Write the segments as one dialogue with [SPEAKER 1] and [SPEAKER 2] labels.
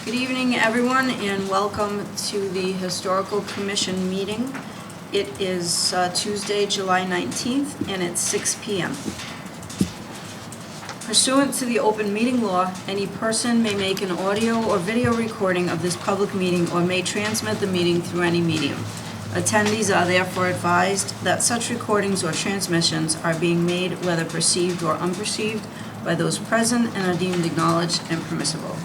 [SPEAKER 1] Good evening, everyone, and welcome to the Historical Commission meeting. It is Tuesday, July 19th, and it's 6 p.m. Pursuant to the open meeting law, any person may make an audio or video recording of this public meeting or may transmit the meeting through any medium. Attendees are therefore advised that such recordings or transmissions are being made, whether perceived or unperceived, by those present and are deemed acknowledged and permissible.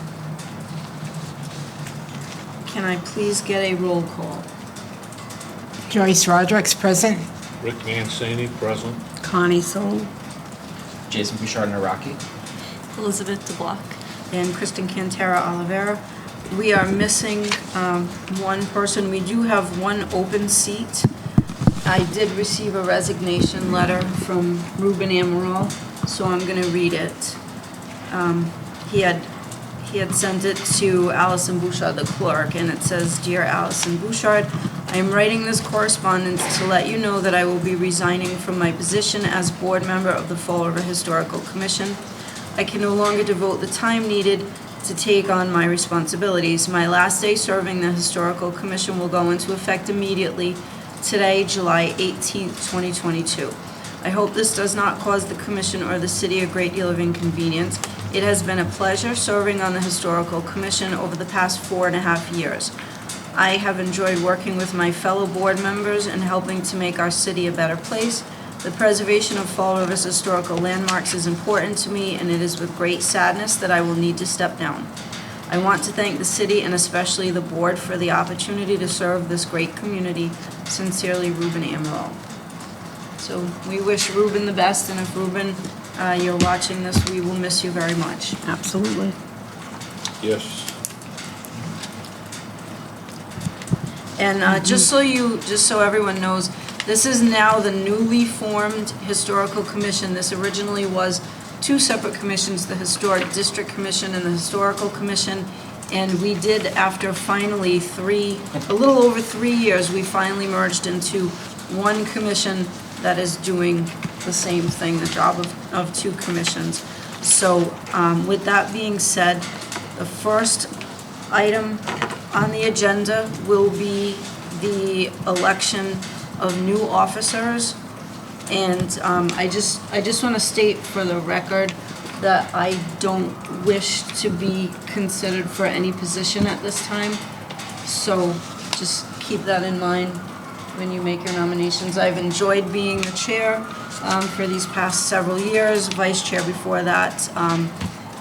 [SPEAKER 1] Can I please get a roll call?
[SPEAKER 2] Joyce Roderick's present.
[SPEAKER 3] Rick Mancini, present.
[SPEAKER 2] Connie Soul.
[SPEAKER 4] Jason Bouchard-Naraki.
[SPEAKER 5] Elizabeth DeBlock.
[SPEAKER 1] And Kristen Cantera Oliveira. We are missing one person. We do have one open seat. I did receive a resignation letter from Ruben Amaral, so I'm going to read it. He had sent it to Allison Bouchard, the clerk, and it says, "Dear Allison Bouchard, I am writing this correspondence to let you know that I will be resigning from my position as board member of the Fall River Historical Commission. I can no longer devote the time needed to take on my responsibilities. My last day serving the Historical Commission will go into effect immediately, today, July 18th, 2022. I hope this does not cause the Commission or the City a great deal of inconvenience. It has been a pleasure serving on the Historical Commission over the past 4.5 years. I have enjoyed working with my fellow board members and helping to make our city a better place. The preservation of Fall River's historical landmarks is important to me, and it is with great sadness that I will need to step down. I want to thank the city and especially the board for the opportunity to serve this great community. Sincerely, Ruben Amaral." So we wish Ruben the best, and if Ruben, you're watching this, we will miss you very much.
[SPEAKER 2] Absolutely.
[SPEAKER 3] Yes.
[SPEAKER 1] And just so everyone knows, this is now the newly formed Historical Commission. This originally was two separate commissions, the Historic District Commission and the Historical Commission. And we did, after finally a little over 3 years, we finally merged into one commission that is doing the same thing, the job of two commissions. So with that being said, the first item on the agenda will be the election of new officers. And I just want to state for the record that I don't wish to be considered for any position at this time. So just keep that in mind when you make your nominations. I've enjoyed being the chair for these past several years, vice chair before that,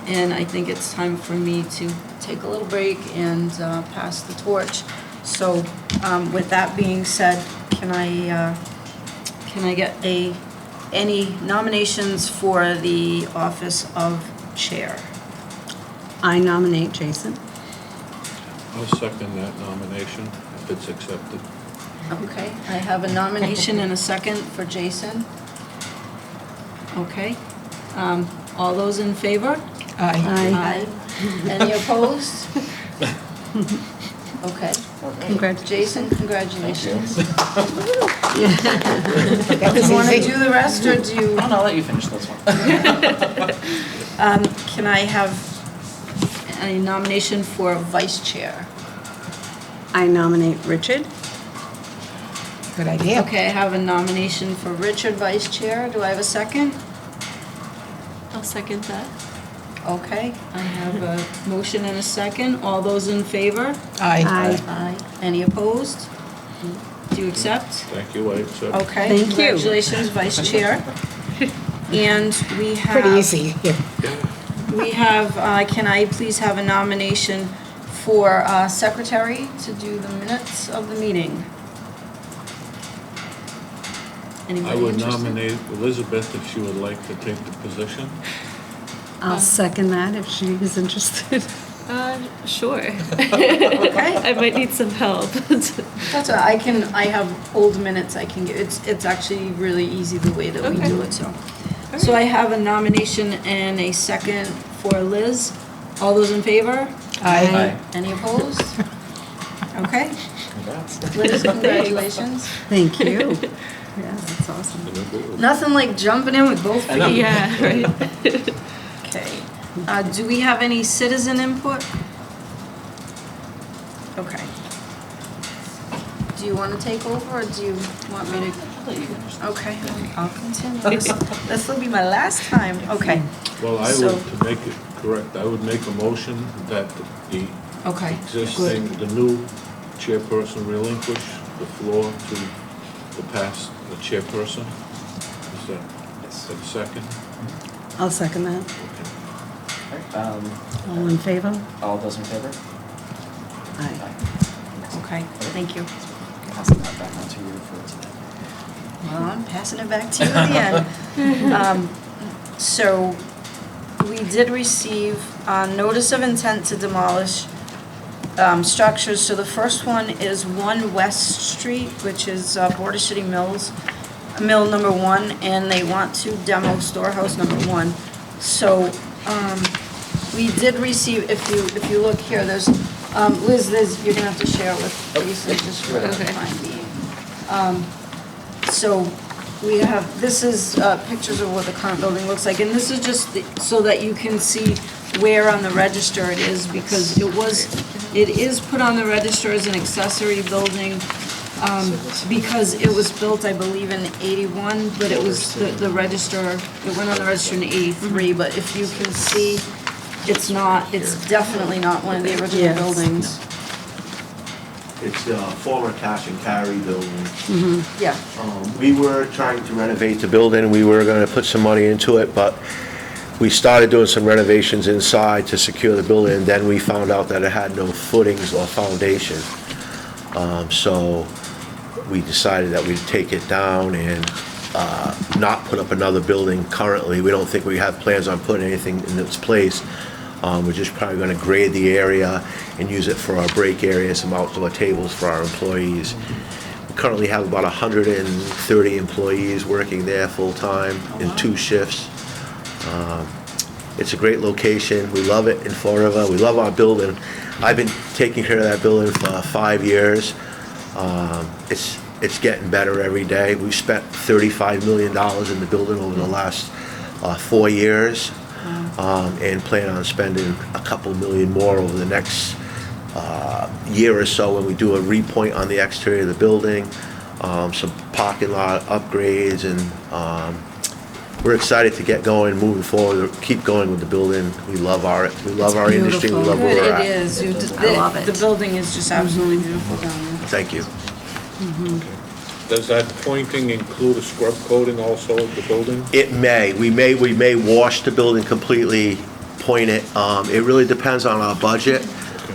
[SPEAKER 1] and I think it's time for me to take a little break and pass the torch. So with that being said, can I get any nominations for the office of chair?
[SPEAKER 2] I nominate Jason.
[SPEAKER 3] I'll second that nomination if it's accepted.
[SPEAKER 1] Okay, I have a nomination and a second for Jason. Okay, all those in favor?
[SPEAKER 2] Aye.
[SPEAKER 1] Any opposed? Okay.
[SPEAKER 2] Congratulations.
[SPEAKER 1] Jason, congratulations.
[SPEAKER 2] That
[SPEAKER 1] Do
[SPEAKER 2] was
[SPEAKER 1] you want to
[SPEAKER 2] easy.
[SPEAKER 1] do the rest, or do you?
[SPEAKER 4] I'll let you finish this one.
[SPEAKER 1] Can I have a nomination for vice chair?
[SPEAKER 2] I nominate Richard. Good idea.
[SPEAKER 1] Okay, I have a nomination for Richard, vice chair. Do I have a second?
[SPEAKER 5] I'll second that.
[SPEAKER 1] Okay, I have a motion and a second. All those in favor?
[SPEAKER 2] Aye.
[SPEAKER 1] Aye. Any opposed? Do you accept?
[SPEAKER 3] Thank you, I accept.
[SPEAKER 1] Okay.
[SPEAKER 2] Thank you.
[SPEAKER 1] Congratulations, vice chair. And we have.
[SPEAKER 2] Pretty easy. Yeah.
[SPEAKER 1] We have, can I please have a nomination for secretary to do the minutes of the meeting? Anybody
[SPEAKER 3] I would
[SPEAKER 1] interested?
[SPEAKER 3] nominate Elizabeth if she would like to take the position.
[SPEAKER 2] I'll second that if she is interested.
[SPEAKER 5] Sure.
[SPEAKER 1] Okay.
[SPEAKER 5] I might need some help.
[SPEAKER 1] That's I have old minutes I can get. It's actually really easy the way that we
[SPEAKER 5] Okay.
[SPEAKER 1] do it, so. So I have a nomination and a second for Liz. All those in favor?
[SPEAKER 2] Aye.
[SPEAKER 1] Any opposed? Okay.
[SPEAKER 4] Congrats.
[SPEAKER 1] Liz, congratulations.
[SPEAKER 2] Thank you. Yeah, that's awesome.
[SPEAKER 1] Nothing like jumping in with both
[SPEAKER 4] I know.
[SPEAKER 1] feet.
[SPEAKER 5] Yeah, right.
[SPEAKER 1] Okay. Do we have any citizen input? Okay. Do you want to take over, or do you want me to? Okay, I'll continue. This will be my last time. Okay.
[SPEAKER 3] Well, I
[SPEAKER 1] So-
[SPEAKER 3] would, to make it correct, I would make a motion that the
[SPEAKER 1] Okay.
[SPEAKER 3] existing, the new chairperson relinquish the floor to the past chairperson. Is that a second?
[SPEAKER 2] I'll second that.
[SPEAKER 3] Okay.
[SPEAKER 4] Alright,
[SPEAKER 2] All in favor?
[SPEAKER 4] all those in favor?
[SPEAKER 2] Aye.
[SPEAKER 1] Okay, thank you.
[SPEAKER 4] Passing that back on to you for today.
[SPEAKER 1] Well, I'm passing it back to you at the end. So, we did receive notice of intent to demolish structures. So the first one is 1 West Street, which is Border City Mills, Mill number 1, and they want to demo storehouse number 1. So, we did receive, if you look here, there's, Liz, you're gonna have to share it with Lisa just for the
[SPEAKER 5] Okay.
[SPEAKER 1] time being. So we have, this is pictures of what the current building looks like, and this is just so that you can see where on the register it is, because it is put on the register as an accessory building, because it was built, I believe, in 81, but it was, the register, it went on the register in 83, but if you can see, it's definitely not one of the original
[SPEAKER 2] Yes.
[SPEAKER 1] buildings.
[SPEAKER 6] It's the former cash and carry building.
[SPEAKER 1] Yeah.
[SPEAKER 6] We were trying to renovate the building, we were gonna put some money into it, but we started doing some renovations inside to secure the building, and then we found out that it had no footings or foundation. So we decided that we'd take it down and not put up another building currently. We don't think we have plans on putting anything in its place. We're just probably gonna grade the area and use it for our break area, some outdoor tables for our employees. We currently have about 130 employees working there full-time in 2 shifts. It's a great location, we love it in Fall River, we love our building. I've been taking care of that building for 5 years. It's getting better every day. We've spent $35 million in the building over the last 4 years. And plan on spending a couple million more over the next year or so when we do a repoint on the exterior of the building, some parking lot upgrades, and we're excited to get going, moving forward, keep going with the building. We love our industry, we
[SPEAKER 2] beautiful.
[SPEAKER 6] love where we're
[SPEAKER 1] It
[SPEAKER 6] at.
[SPEAKER 1] is.
[SPEAKER 2] I love it.
[SPEAKER 1] The building is just absolutely beautiful down there.
[SPEAKER 6] Thank you.
[SPEAKER 3] Does that pointing include a scrub coating also of the building?
[SPEAKER 6] It may. We may wash the building completely, point it. It really depends on our budget.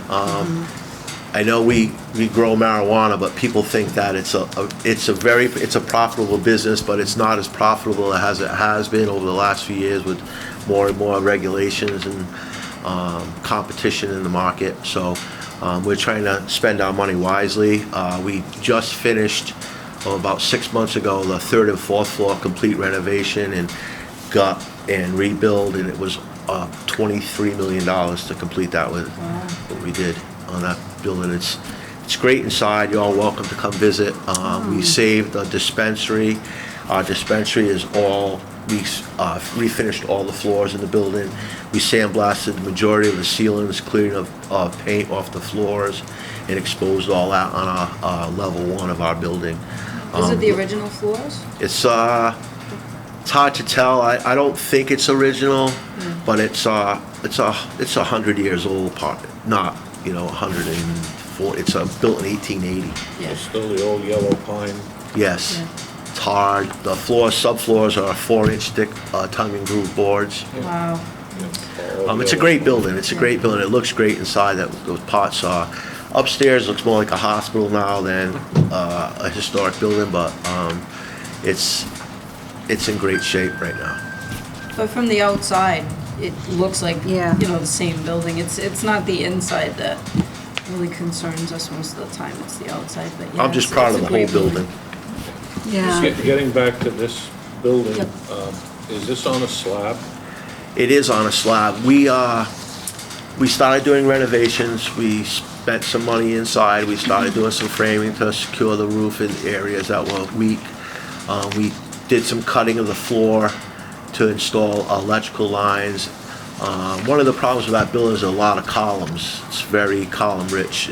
[SPEAKER 6] I know we grow marijuana, but people think that it's a profitable business, but it's not as profitable as it has been over the last few years with more and more regulations and competition in the market. So we're trying to spend our money wisely. We just finished about 6 months ago the 3rd and 4th floor complete renovation and gut and rebuild, and it was $23 million to complete that with what we did on that building. It's great inside. You're all welcome to come visit. We saved a dispensary. Our dispensary is all, we refinished all the floors in the building. We sandblasted the majority of the ceilings, clearing of paint off the floors, and exposed all that on our level 1 of our building.
[SPEAKER 1] Is it the original floors?
[SPEAKER 6] It's hard to tell. I don't think it's original, but it's 100 years old. Not 104. It's built in 1880.
[SPEAKER 1] Yeah.
[SPEAKER 3] It's still the old yellow pine.
[SPEAKER 6] Yes.
[SPEAKER 1] Yeah.
[SPEAKER 6] It's hard. The subfloors are 4-inch thick tongue and groove boards.
[SPEAKER 1] Wow.
[SPEAKER 6] It's a great building. It's a great building. It looks great inside. Those pots are. Upstairs looks more like a hospital now than a historic building, but it's in great shape right now.
[SPEAKER 1] But from the outside, it looks like,
[SPEAKER 2] Yeah.
[SPEAKER 1] the same building. It's not the inside that really concerns us most of the time, it's the outside, but yeah.
[SPEAKER 6] I'm just
[SPEAKER 1] it's-
[SPEAKER 6] proud
[SPEAKER 1] it's
[SPEAKER 6] of
[SPEAKER 1] a
[SPEAKER 6] the whole
[SPEAKER 1] great
[SPEAKER 6] building.
[SPEAKER 2] Yeah.
[SPEAKER 3] Getting back to this building,
[SPEAKER 1] Yep.
[SPEAKER 3] is this on a slab?
[SPEAKER 6] It is on a slab. We started doing renovations. We spent some money inside. We started doing some framing to secure the roof in areas that were weak. We did some cutting of the floor to install electrical lines. One of the problems with that building is a lot of columns. It's very column rich.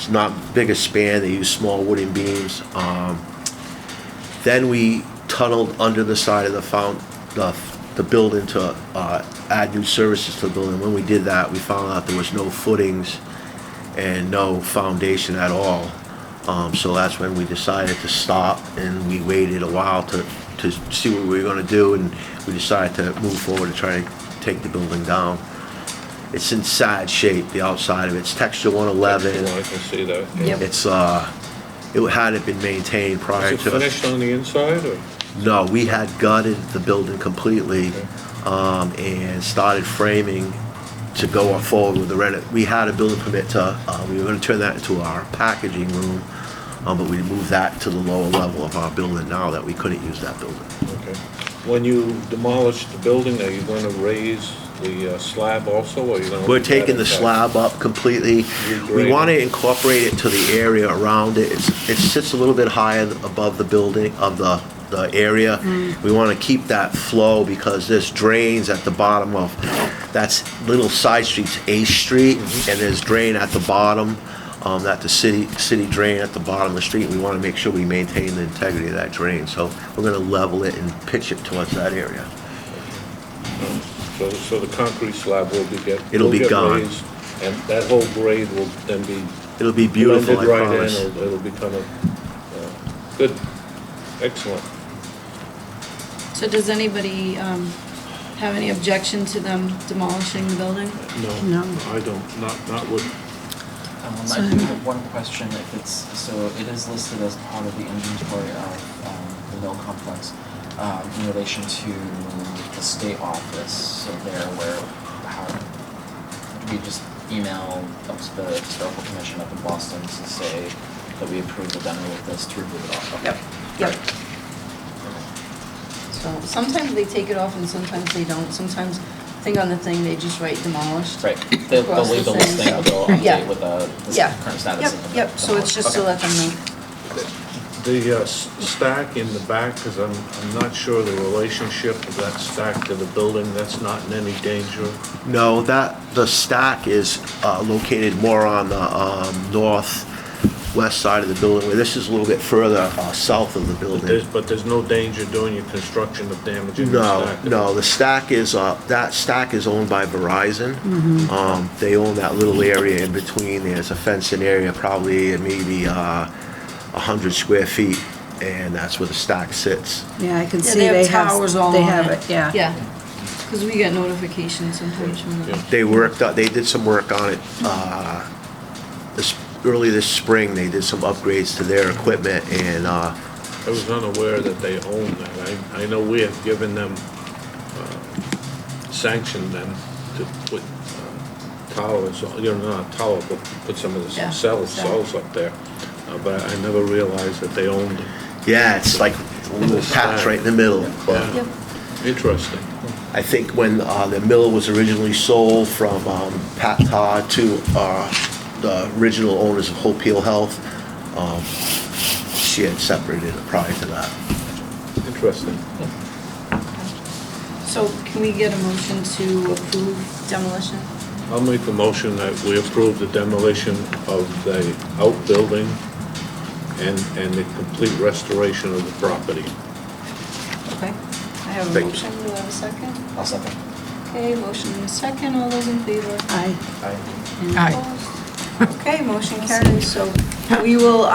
[SPEAKER 6] It's not big a span, they use small wooden beams. Then we tunneled under the side of the building to add new services to the building. When we did that, we found out there was no footings and no foundation at all. So that's when we decided to stop, and we waited a while to see what we were gonna do, and we decided to move forward to try to take the building down. It's in sad shape, the outside of it. It's texture 111.
[SPEAKER 3] I can see that. yeah.
[SPEAKER 1] Yep.
[SPEAKER 6] It's, it hadn't been maintained prior
[SPEAKER 3] Is it
[SPEAKER 6] to.
[SPEAKER 3] finished on the inside, or?
[SPEAKER 6] No, we had gutted the building completely, and started framing to go forward with the we had a building permit to, we were gonna turn that into our packaging room, but we moved that to the lower level of our building now that we couldn't use that building.
[SPEAKER 3] Okay. When you demolish the building, are you going to raise the slab also, or are you going to?
[SPEAKER 6] We're taking the slab up completely. We want to incorporate it to the area around it. It sits a little bit higher above the building, of the area. We want to keep that flow because there's drains at the bottom of, that's little side streets, A Street, and there's drain at the bottom, that the city drain at the bottom of the street. We want to make sure we maintain the integrity of that drain. So we're going to level it and pitch it towards that area.
[SPEAKER 3] So the concrete slab will be
[SPEAKER 6] It'll be gone.
[SPEAKER 3] raised, and that whole grade will then be
[SPEAKER 6] It'll be beautiful, I
[SPEAKER 3] blended right
[SPEAKER 6] promise.
[SPEAKER 3] in. It'll become a good, excellent.
[SPEAKER 1] So does anybody have any objection to them demolishing the building?
[SPEAKER 2] No.
[SPEAKER 3] I don't. Not with.
[SPEAKER 4] I do have one question. If it's, so it is listed as part of the inventory of the mill complex in relation to the state office. So there, how do we just email up to the historical commission up in Boston to say that we approve the demo of this to remove it off?
[SPEAKER 1] Yep, yep. So sometimes they take it off and sometimes they don't. Sometimes, I think on the thing, they just write demolished.
[SPEAKER 4] Right. They'll
[SPEAKER 1] Across the
[SPEAKER 4] leave the
[SPEAKER 1] thing,
[SPEAKER 4] listing,
[SPEAKER 1] so-
[SPEAKER 4] they'll
[SPEAKER 1] Yeah.
[SPEAKER 4] update with the
[SPEAKER 1] Yeah.
[SPEAKER 4] current status
[SPEAKER 1] Yep,
[SPEAKER 4] of the
[SPEAKER 1] yep, so it's just to
[SPEAKER 4] Okay.
[SPEAKER 1] let them know.
[SPEAKER 3] The stack in the back, because I'm not sure the relationship of that stack to the building, that's not in any danger.
[SPEAKER 6] No, the stack is located more on the northwest side of the building, where this is a little bit further south of the building.
[SPEAKER 3] But there's no danger during your construction of damaging the
[SPEAKER 6] No,
[SPEAKER 3] stack?
[SPEAKER 6] no, the stack is, that stack is owned by Verizon. They own that little area in between. There's a fenced-in area, probably maybe 100 square feet, and that's where the stack sits.
[SPEAKER 2] Yeah, I can
[SPEAKER 1] Yeah,
[SPEAKER 2] see
[SPEAKER 1] they have
[SPEAKER 2] they have,
[SPEAKER 1] towers all
[SPEAKER 2] they
[SPEAKER 1] on
[SPEAKER 2] have
[SPEAKER 1] it.
[SPEAKER 2] it, yeah.
[SPEAKER 1] Yeah, because we get notifications sometimes from them.
[SPEAKER 3] Yeah.
[SPEAKER 6] They did some work on it, early this spring. They did some upgrades to their equipment, and,
[SPEAKER 3] I was unaware that they own that. I know we have given them, sanctioned them to put towers, not a tower, but put some of the
[SPEAKER 1] Yeah,
[SPEAKER 3] cells up there. But I never realized that they owned it.
[SPEAKER 6] yeah, it's like a little patch right in the middle.
[SPEAKER 3] Yeah.
[SPEAKER 1] Yep.
[SPEAKER 3] Interesting.
[SPEAKER 6] I think when the mill was originally sold from Pat Todd to the original owners of Hope Heal Health, she had separated it prior to that.
[SPEAKER 3] Interesting.
[SPEAKER 1] So can we get a motion to approve demolition?
[SPEAKER 3] I'll make a motion that we approve the demolition of the outbuilding and the complete restoration of the property.
[SPEAKER 1] Okay, I have a
[SPEAKER 6] Thank you.
[SPEAKER 1] motion, do I have a second?
[SPEAKER 4] I'll second.
[SPEAKER 1] Okay, motion and a second, all those in favor?
[SPEAKER 2] Aye.
[SPEAKER 1] Any
[SPEAKER 2] Aye.
[SPEAKER 1] opposed? Okay, motion carries, so we will,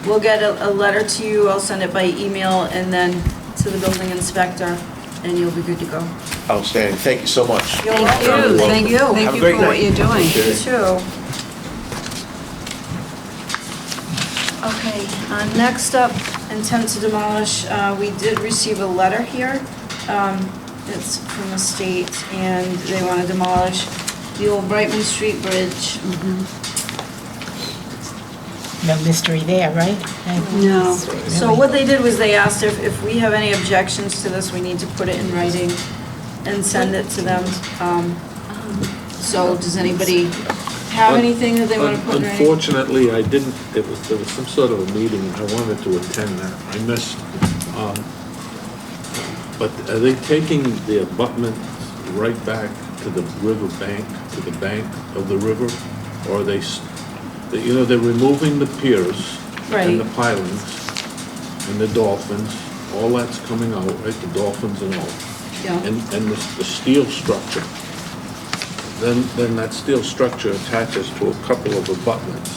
[SPEAKER 1] we'll get a letter to you, I'll send it by email, and then to the building inspector, and you'll be good to go.
[SPEAKER 6] Outstanding. Thank you so much.
[SPEAKER 1] You're
[SPEAKER 2] Thank
[SPEAKER 1] welcome.
[SPEAKER 2] you,
[SPEAKER 1] Thank you.
[SPEAKER 2] thank
[SPEAKER 6] Have a
[SPEAKER 2] you
[SPEAKER 6] great
[SPEAKER 2] for what
[SPEAKER 6] night.
[SPEAKER 2] you're doing.
[SPEAKER 1] You too. Okay, next up, intent to demolish, we did receive a letter here. It's from the state, and they want to demolish the old Brightman Street Bridge.
[SPEAKER 7] No mystery there, right?
[SPEAKER 2] No.
[SPEAKER 1] So what they did was they asked if we have any objections to this, we need to put it in writing and send it to them. So does anybody have anything that they want to put in writing?
[SPEAKER 3] Unfortunately, I didn't, there was some sort of a meeting, I wanted to attend that, I missed. But are they taking the abutment right back to the river bank, to the bank of the river? Or are they that, you know, they're removing the piers and the
[SPEAKER 1] Right.
[SPEAKER 3] pilings and the dolphins, all that's coming out, right, the dolphins and all.
[SPEAKER 1] Yeah.
[SPEAKER 3] And the steel structure. Then that steel structure attaches to a couple of abutments.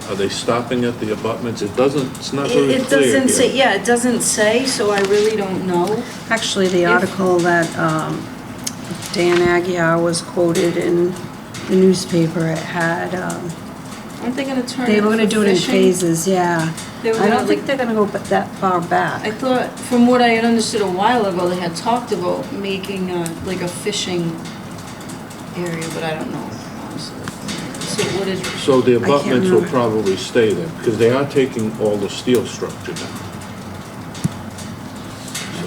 [SPEAKER 3] Are they stopping at the abutments? It's not very
[SPEAKER 1] It
[SPEAKER 3] clear
[SPEAKER 1] doesn't say,
[SPEAKER 3] here.
[SPEAKER 1] yeah, it doesn't say, so I really don't know.
[SPEAKER 2] Actually, the article that Dan Aguirre was quoted in the newspaper, it had,
[SPEAKER 1] Aren't they gonna turn
[SPEAKER 2] they
[SPEAKER 1] it
[SPEAKER 2] were gonna
[SPEAKER 1] for
[SPEAKER 2] do it in
[SPEAKER 1] fishing?
[SPEAKER 2] phases, yeah.
[SPEAKER 1] They were
[SPEAKER 2] I
[SPEAKER 1] gonna,
[SPEAKER 2] don't think
[SPEAKER 1] like-
[SPEAKER 2] they're gonna go that far
[SPEAKER 1] I
[SPEAKER 2] back.
[SPEAKER 1] thought, from what I had understood a while ago, they had talked about making like a fishing area, but I don't know, honestly. So what is,
[SPEAKER 3] So the
[SPEAKER 2] can't
[SPEAKER 3] abutments will
[SPEAKER 2] remember.
[SPEAKER 3] probably stay there, because they are taking all the steel structure down.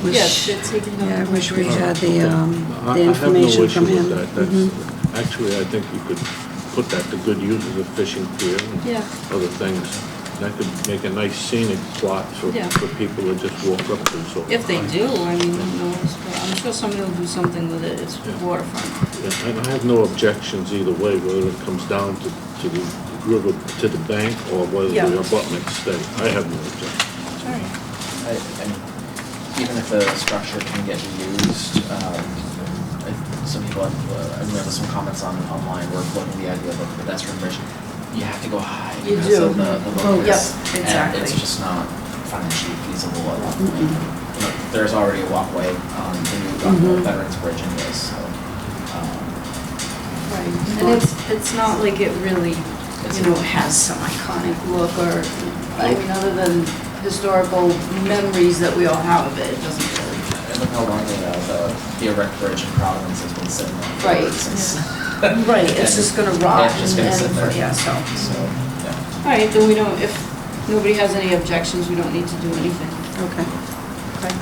[SPEAKER 2] Wish-
[SPEAKER 1] yes, they're taking down.
[SPEAKER 2] Yeah, I wish we
[SPEAKER 1] concrete.
[SPEAKER 2] had
[SPEAKER 3] Okay.
[SPEAKER 2] the
[SPEAKER 3] I have no
[SPEAKER 2] information
[SPEAKER 3] issue
[SPEAKER 2] from
[SPEAKER 3] with
[SPEAKER 2] him.
[SPEAKER 3] that. That's, actually, I think you could put that to good use as a fishing pier and
[SPEAKER 1] Yeah.
[SPEAKER 3] other things. That could make a nice scenic plot
[SPEAKER 1] Yeah.
[SPEAKER 3] for people to just walk up to, so.
[SPEAKER 1] If they do, I mean, who knows, but I'm sure somebody will do something with it, it's
[SPEAKER 3] Yeah.
[SPEAKER 1] waterfront.
[SPEAKER 3] Yeah, and I have no objections either way, whether it comes down to the river, to the bank, or whether
[SPEAKER 1] Yeah.
[SPEAKER 3] the abutments stay. I have no objection.
[SPEAKER 1] Alright.
[SPEAKER 4] I mean, even if the structure can get used, some people have, I remember some comments online were floating the idea of a pedestrian bridge. You have to go high
[SPEAKER 1] You
[SPEAKER 4] because
[SPEAKER 1] do.
[SPEAKER 4] of the
[SPEAKER 1] Oh,
[SPEAKER 4] locates.
[SPEAKER 1] yep, exactly.
[SPEAKER 4] And it's just not financially feasible at that point. You know, there's already a walkway on the Veterans Bridge anyways, so.
[SPEAKER 1] Right, and it's not like it really, you know, has some iconic look or, I mean, other than historical memories that we all have of it, it doesn't really.
[SPEAKER 4] And look how long the erect bridge in Providence has been sitting there.
[SPEAKER 1] Right,
[SPEAKER 4] Since.
[SPEAKER 1] Right, it's just gonna rot
[SPEAKER 4] Yeah, it's just gonna sit there.
[SPEAKER 1] yeah, so.
[SPEAKER 4] So, yeah.
[SPEAKER 1] All right, then we don't, if nobody has any objections, we don't need to do anything.
[SPEAKER 2] Okay.
[SPEAKER 1] Okay.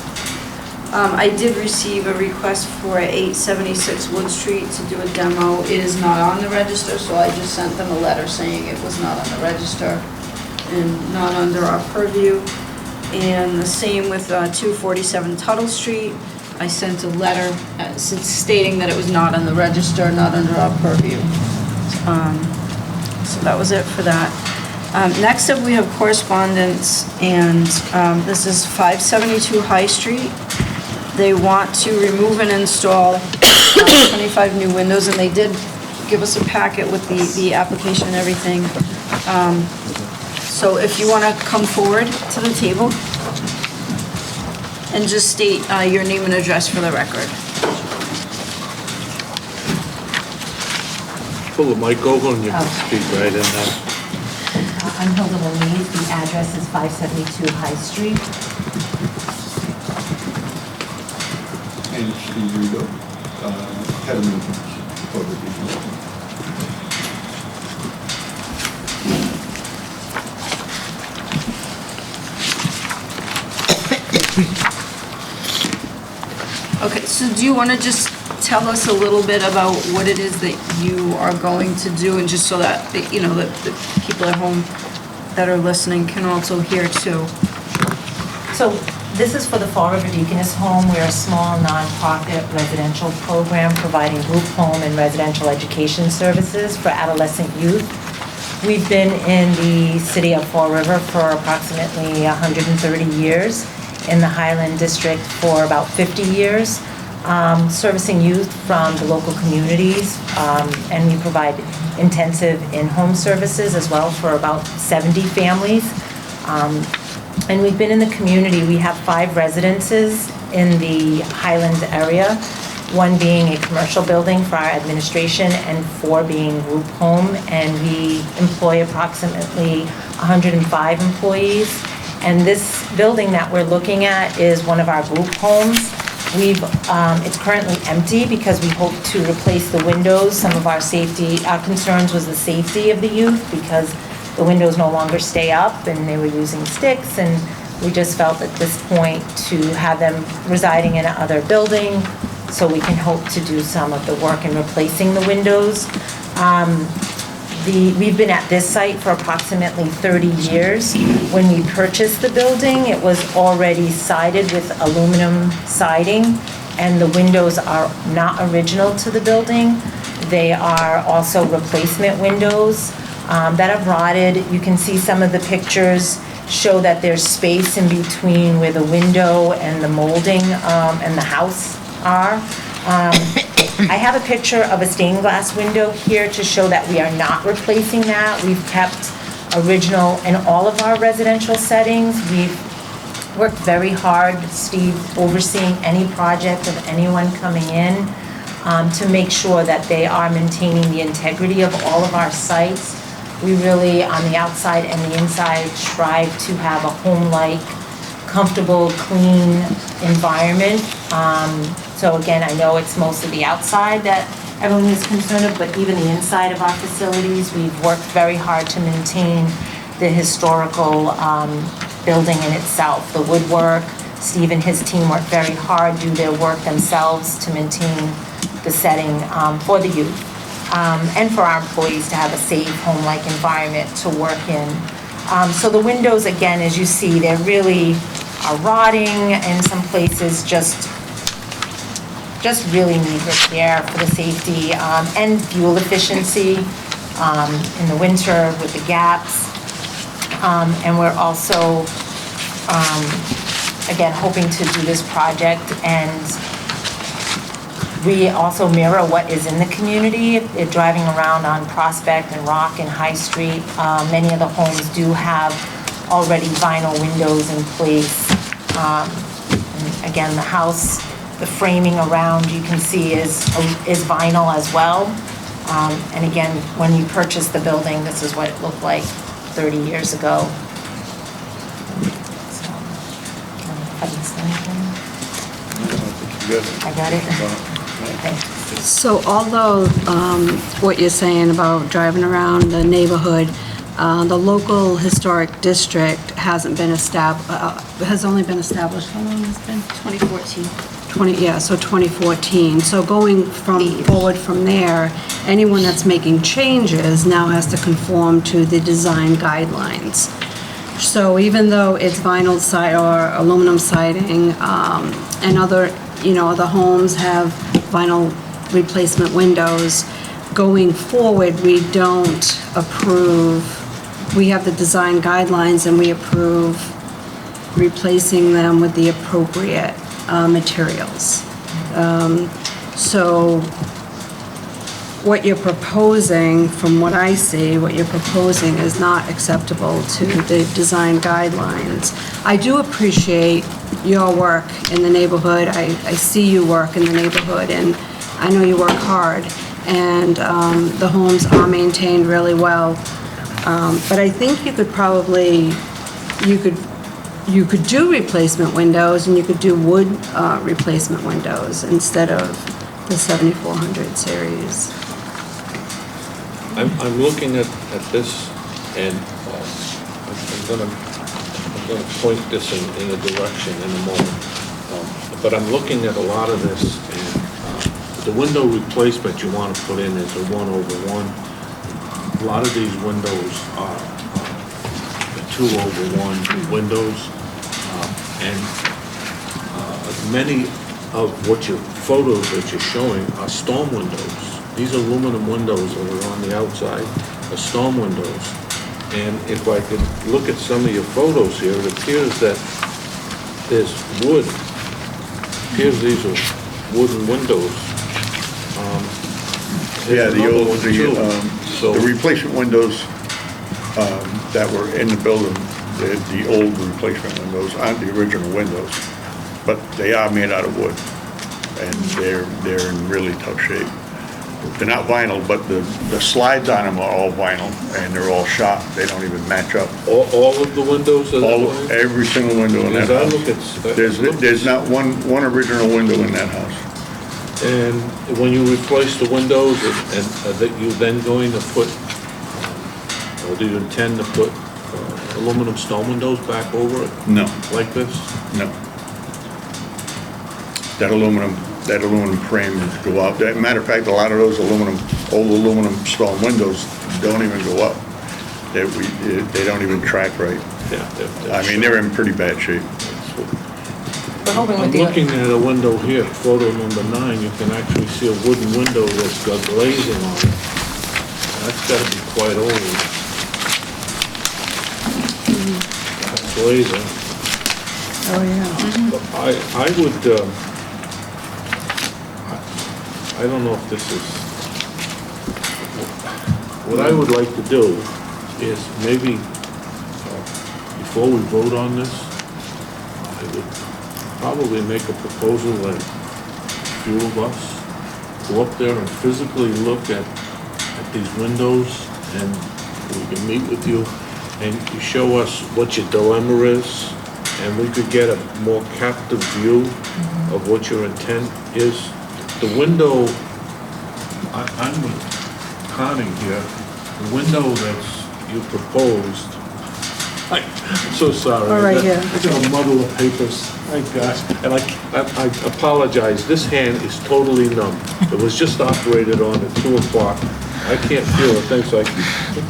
[SPEAKER 1] I did receive a request for 876 Wood Street to do a demo. It is not on the register, so I just sent them a letter saying it was not on the register and not under our purview. And the same with 247 Tuttle Street. I sent a letter stating that it was not on the register, not under our purview. So that was it for that. Next up, we have correspondence, and this is 572 High Street. They want to remove and install 25 new windows, and they did give us a packet with the application and everything. So if you want to come forward to the table and just state your name and address for the record.
[SPEAKER 3] Pull the mic over and you can
[SPEAKER 8] Oh.
[SPEAKER 3] speak right in there.
[SPEAKER 8] I'm Hilda Louise, the address is 572 High Street.
[SPEAKER 9] And Steve Rigo, head of maintenance for the business.
[SPEAKER 1] Okay, so do you want to just tell us a little bit about what it is that you are going to do, and just so that, you know, that the people at home that are listening can also hear too?
[SPEAKER 8] So this is for the Fall River Deaconess Home. We're a small nonprofit residential program providing group home and residential education services for adolescent youth. We've been in the city of Fall River for approximately 130 years, in the Highland District for about 50 years, servicing youth from the local communities, and we provide intensive in-home services as well for about 70 families. And we've been in the community. We have 5 residences in the Highlands area, one being a commercial building for our administration and 4 being group home. And we employ approximately 105 employees. And this building that we're looking at is one of our group homes. It's currently empty because we hope to replace the windows. Some of our concerns was the safety of the youth because the windows no longer stay up and they were using sticks, and we just felt at this point to have them residing in another building so we can hope to do some of the work in replacing the windows. We've been at this site for approximately 30 years. When we purchased the building, it was already sided with aluminum siding, and the windows are not original to the building. They are also replacement windows. that are rotted. You can see some of the pictures show that there's space in between where the window and the molding and the house are. I have a picture of a stained glass window here to show that we are not replacing that. We've kept original in all of our residential settings. We've worked very hard, Steve, overseeing any project of anyone coming in to make sure that they are maintaining the integrity of all of our sites. We really, on the outside and the inside, strive to have a home-like, comfortable, clean environment. So again, I know it's mostly the outside that everyone is concerned of, but even the inside of our facilities, we've worked very hard to maintain the historical building in itself. The woodwork, Steve and his team work very hard, do their work themselves to maintain the setting for the youth and for our employees to have a safe, home-like environment to work in. So the windows, again, as you see, they really are rotting in some places, just really need repair for the safety and fuel efficiency in the winter with the gaps. And we're also, again, hoping to do this project and we also mirror what is in the community. Driving around on Prospect and Rock and High Street, many of the homes do have already vinyl windows in place. And again, the house, the framing around, you can see is vinyl as well. And again, when you purchase the building, this is what it looked like 30 years ago. So, I missed anything? I got it. Okay.
[SPEAKER 2] So although what you're saying about driving around the neighborhood, the local historic district hasn't been has only been established, how long has it been?
[SPEAKER 5] 2014.
[SPEAKER 2] 2014. So going forward from there, anyone that's making changes now has to conform to the design guidelines. So even though it's vinyl siding or aluminum siding, and other homes have vinyl replacement windows, going forward, we don't approve, we have the design guidelines and we approve replacing them with the appropriate materials. So what you're proposing, from what I see, what you're proposing is not acceptable to the design guidelines. I do appreciate your work in the neighborhood. I see you work in the neighborhood, and I know you work hard, and the homes are maintained really well. But I think you could probably, you could do replacement windows, and you could do wood replacement windows instead of the 7400 series.
[SPEAKER 3] I'm looking at this, and I'm gonna point this in a direction in a moment. But I'm looking at a lot of this, and the window replacement you want to put in is a 1/1. A lot of these windows are 2/1 windows, and many of your photos that you're showing are storm windows. These aluminum windows that are on the outside are storm windows. And if I could look at some of your photos here, it appears that there's wood. It appears these are wooden windows.
[SPEAKER 9] Yeah,
[SPEAKER 3] There's another one too.
[SPEAKER 9] the replacement windows that were in the building, the old replacement windows aren't the original windows, but they are made out of wood, and they're in really tough shape. They're not vinyl, but the slides on them are all vinyl, and they're all shot. They don't even match up.
[SPEAKER 3] All of the windows are that way?
[SPEAKER 9] Every single window in that
[SPEAKER 3] As I
[SPEAKER 9] house.
[SPEAKER 3] look at-
[SPEAKER 9] There's not one original window in that house.
[SPEAKER 3] And when you replace the windows, and that you then going to put, or do you intend to put aluminum storm windows back over it
[SPEAKER 9] No,
[SPEAKER 3] like this?
[SPEAKER 9] no. That aluminum frame go out. Matter of fact, a lot of those old aluminum storm windows don't even go up. They don't even track right.
[SPEAKER 3] Yeah.
[SPEAKER 9] I mean, they're in pretty bad shape.
[SPEAKER 8] We're hoping
[SPEAKER 3] I'm
[SPEAKER 8] with the.
[SPEAKER 3] looking at a window here, photo number 9, you can actually see a wooden window that's got glazing on it. That's gotta be quite old. That's glazing.
[SPEAKER 2] Oh, yeah.
[SPEAKER 3] But I would, I don't know if this is, what I would like to do is maybe, before we vote on this, I would probably make a proposal that a few of us go up there and physically look at these windows, and we can meet with you, and you show us what your dilemma is, and we could get a more captive view of what your intent is. The window, I'm counting here, the window that's you proposed, I'm so sorry.
[SPEAKER 2] All right, yeah.
[SPEAKER 3] I got a muddle of papers, my gosh, and I apologize, this hand is totally numb. It was just operated on at 2 o'clock. I can't feel a thing, so I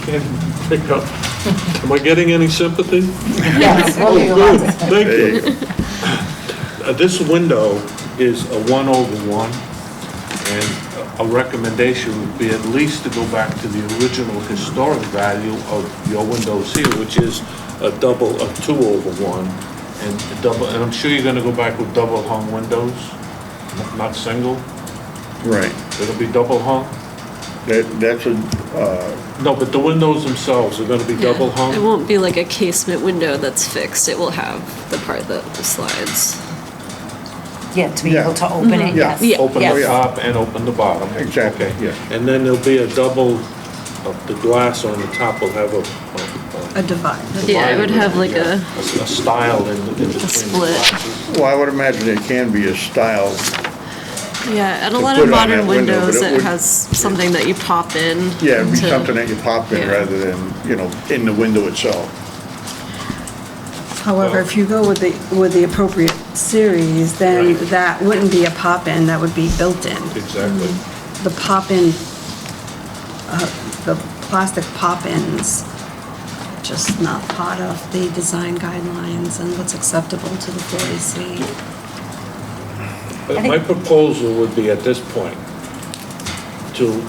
[SPEAKER 3] can't even pick up. Am I getting any sympathy?
[SPEAKER 8] Yes, we'll do
[SPEAKER 3] Good,
[SPEAKER 8] lots.
[SPEAKER 3] thank you. This window is a 1/1, and a recommendation would be at least to go back to the original historic value of your windows here, which is a 2/1, and a double, and I'm sure you're gonna go back with double hung windows, not single.
[SPEAKER 9] Right.
[SPEAKER 3] It'll be double hung?
[SPEAKER 9] That's a,
[SPEAKER 3] No, but the windows themselves are gonna be double hung?
[SPEAKER 5] It won't be like a casement window that's fixed. It will have the part that slides.
[SPEAKER 8] Yeah, to be able to open it,
[SPEAKER 9] Yeah.
[SPEAKER 8] yes.
[SPEAKER 5] Yeah.
[SPEAKER 3] Open
[SPEAKER 8] Yes.
[SPEAKER 3] the top and open the bottom.
[SPEAKER 9] Exactly,
[SPEAKER 3] Okay.
[SPEAKER 9] yeah.
[SPEAKER 3] And then there'll be a double, the glass on the top will have
[SPEAKER 2] A divide.
[SPEAKER 5] Yeah, it would have like a
[SPEAKER 3] style in between the
[SPEAKER 5] split.
[SPEAKER 3] glasses.
[SPEAKER 9] well, I would imagine it can be a style.
[SPEAKER 5] Yeah, and a
[SPEAKER 9] To
[SPEAKER 5] lot
[SPEAKER 9] put
[SPEAKER 5] of
[SPEAKER 9] on
[SPEAKER 5] modern
[SPEAKER 9] that window,
[SPEAKER 5] windows,
[SPEAKER 9] but it
[SPEAKER 5] it
[SPEAKER 9] would-
[SPEAKER 5] has something that you pop in.
[SPEAKER 9] Yeah, it'd be
[SPEAKER 5] to-
[SPEAKER 9] something that you pop in
[SPEAKER 5] Yeah.
[SPEAKER 9] rather than, in the window itself.
[SPEAKER 2] However, if you go with the appropriate series, then
[SPEAKER 3] Right.
[SPEAKER 2] that wouldn't be a pop-in, that would be built-in.
[SPEAKER 3] Exactly.
[SPEAKER 2] The pop-in, the plastic pop-ins, just not part of the design guidelines and what's acceptable to the 40C.
[SPEAKER 3] But my proposal would be at this point to,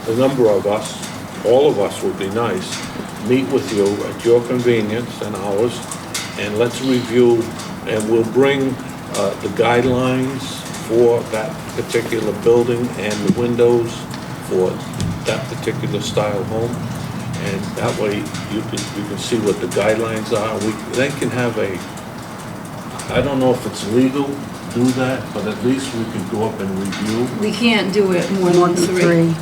[SPEAKER 3] a number of us, all of us would be nice, meet with you at your convenience and ours, and let's review, and we'll bring the guidelines for that particular building and the windows for that particular style home. And that way you can see what the guidelines are. We then can have a, I don't know if it's legal to do that, but at least we could go up and review.
[SPEAKER 1] We can't do it more than three,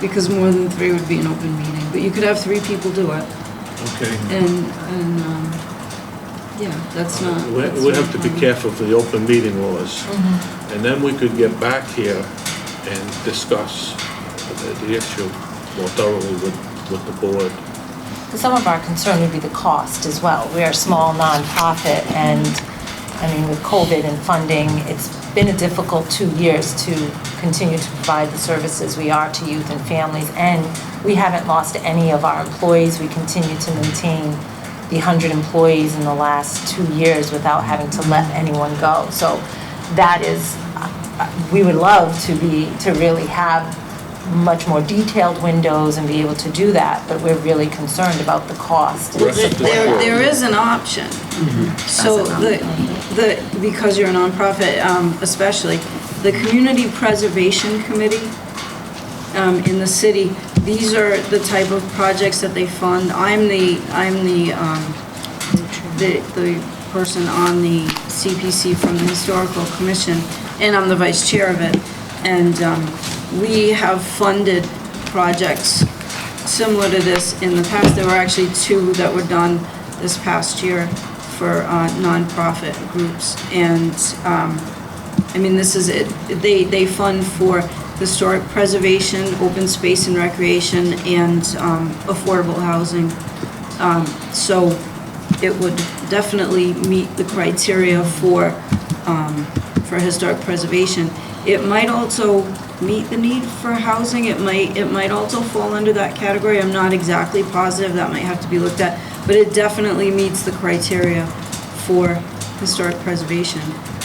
[SPEAKER 1] because more than three would be an open meeting, but you could have 3 people do it,
[SPEAKER 3] Okay.
[SPEAKER 1] and, yeah, that's not. that's
[SPEAKER 3] We'd
[SPEAKER 1] not
[SPEAKER 3] have to be
[SPEAKER 1] fine.
[SPEAKER 3] careful for the open meeting laws. And then we could get back here and discuss the issue more thoroughly with the board.
[SPEAKER 8] Some of our concern would be the cost as well. We're a small nonprofit, and, I mean, with COVID and funding, it's been a difficult 2 years to continue to provide the services we are to youth and families, and we haven't lost any of our employees. We continue to maintain the 100 employees in the last 2 years without having to let anyone go. So that is, we would love to really have much more detailed windows and be able to do that, but we're really concerned about the cost.
[SPEAKER 1] Well, there is an option. So because you're a nonprofit, especially, the Community Preservation Committee in the city, these are the type of projects that they fund. I'm the person on the CPC from the Historical Commission, and I'm the vice chair of it. And we have funded projects similar to this in the past. There were actually 2 that were done this past year for nonprofit groups. And, I mean, this is it. They fund for historic preservation, open space and recreation, and affordable housing. So it would definitely meet the criteria for historic preservation. It might also meet the need for housing. It might also fall under that category. I'm not exactly positive. That might have to be looked at. But it definitely meets the criteria for historic preservation.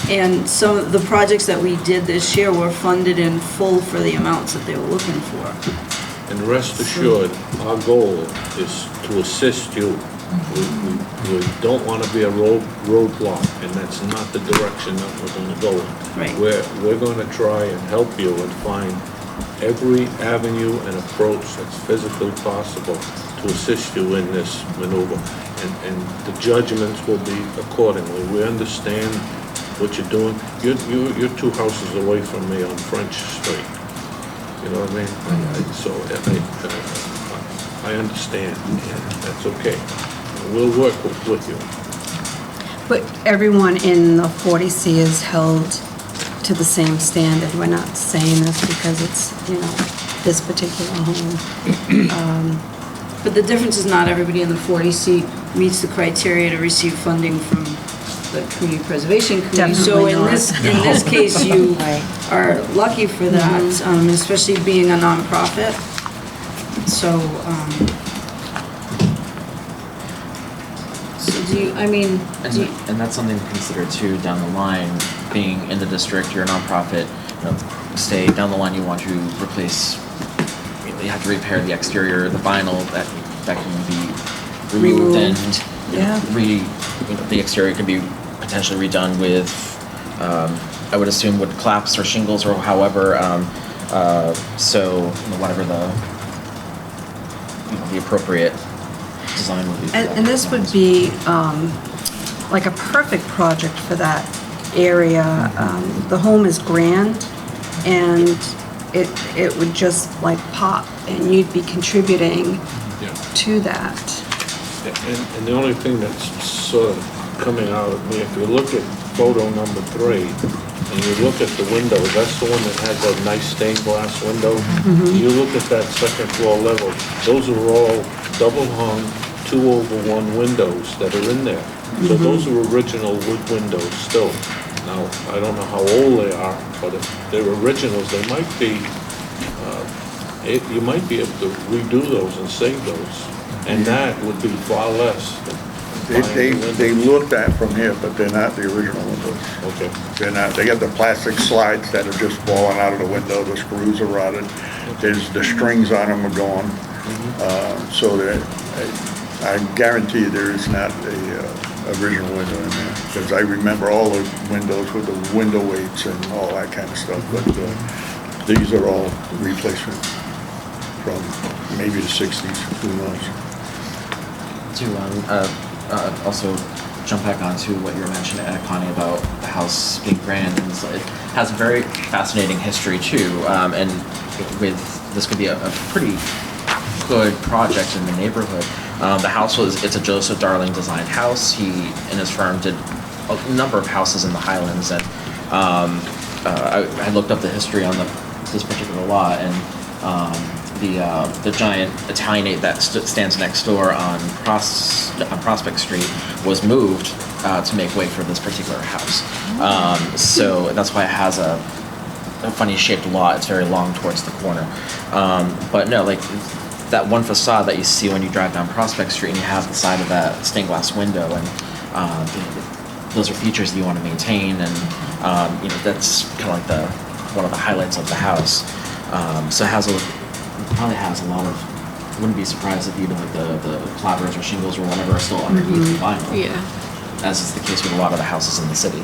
[SPEAKER 1] And some of the projects that we did this year were funded in full for the amounts that they were looking for.
[SPEAKER 3] And rest assured, our goal is to assist you. We don't want to be a roadblock, and that's not the direction that we're going to go in.
[SPEAKER 1] Right.
[SPEAKER 3] We're going to try and help you and find every avenue and approach that's physically possible to assist you in this maneuver. And the judgments will be accordingly. We understand what you're doing. You're 2 houses away from me on French Street. You know what I mean? I understand, and that's okay. We'll work with you.
[SPEAKER 2] But everyone in the 40C is held to the same standard. We're not saying this because it's, this particular home.
[SPEAKER 1] But the difference is not everybody in the 40C meets the criteria to receive funding from the Community Preservation Committee. So
[SPEAKER 2] Definitely
[SPEAKER 1] in
[SPEAKER 2] not.
[SPEAKER 1] this case, you
[SPEAKER 8] Right.
[SPEAKER 1] are lucky for that, especially being a nonprofit. So,
[SPEAKER 4] And that's something to consider too down the line, being in the district, you're a nonprofit, say down the line you want to replace, you have to repair the exterior, the vinyl, that can be removed and
[SPEAKER 2] Yeah.
[SPEAKER 4] the exterior can be potentially redone with, I would assume wood claps or shingles or however, so whatever the appropriate design would be. for that
[SPEAKER 2] And this would
[SPEAKER 4] house.
[SPEAKER 2] be like a perfect project for that area. The home is grand, and it would just like pop, and you'd be contributing
[SPEAKER 3] Yeah.
[SPEAKER 2] to that.
[SPEAKER 3] And the only thing that's sort of coming out of me, if you look at photo number 3, and you look at the window, that's the one that has that nice stained glass window. You look at that second floor level, those are all double hung 2/1 windows that are in there. So those are original wood windows still. Now, I don't know how old they are, but if they're originals, they might be, you might be able to redo those and save those. And that would be far less than buying the
[SPEAKER 9] They
[SPEAKER 3] windows.
[SPEAKER 9] looked at from here, but they're not the original windows.
[SPEAKER 3] Okay.
[SPEAKER 9] They're not, they got the plastic slides that are just falling out of the window, the screws are rotted, the strings on them are gone. So that, I guarantee you there is not a original window in there, because I remember all the windows with the window weights and all that kind of stuff, but these are all replacements from maybe the 60s, who knows?
[SPEAKER 4] To also jump back onto what you were mentioning, Connie, about the house being grand, and it has a very fascinating history too. And with this could be a pretty good project in the neighborhood. The house it's a Joseph Darling designed house. He and his firm did a number of houses in the Highlands, and I looked up the history on this particular lot, and the giant Italianate that stands next door on Prospect Street was moved to make way for this particular house. So that's why it has a funny shaped lot. It's very long towards the corner. But no, like that one facade that you see when you drive down Prospect Street, and you have the side of that stained glass window, and those are features that you want to maintain, and that's kind of like one of the highlights of the house. So it probably has a lot of. Wouldn't be surprised if even like the clappers or shingles or whatever are still underneath the vinyl.
[SPEAKER 1] Yeah.
[SPEAKER 4] As is the case with a lot of the houses in the city.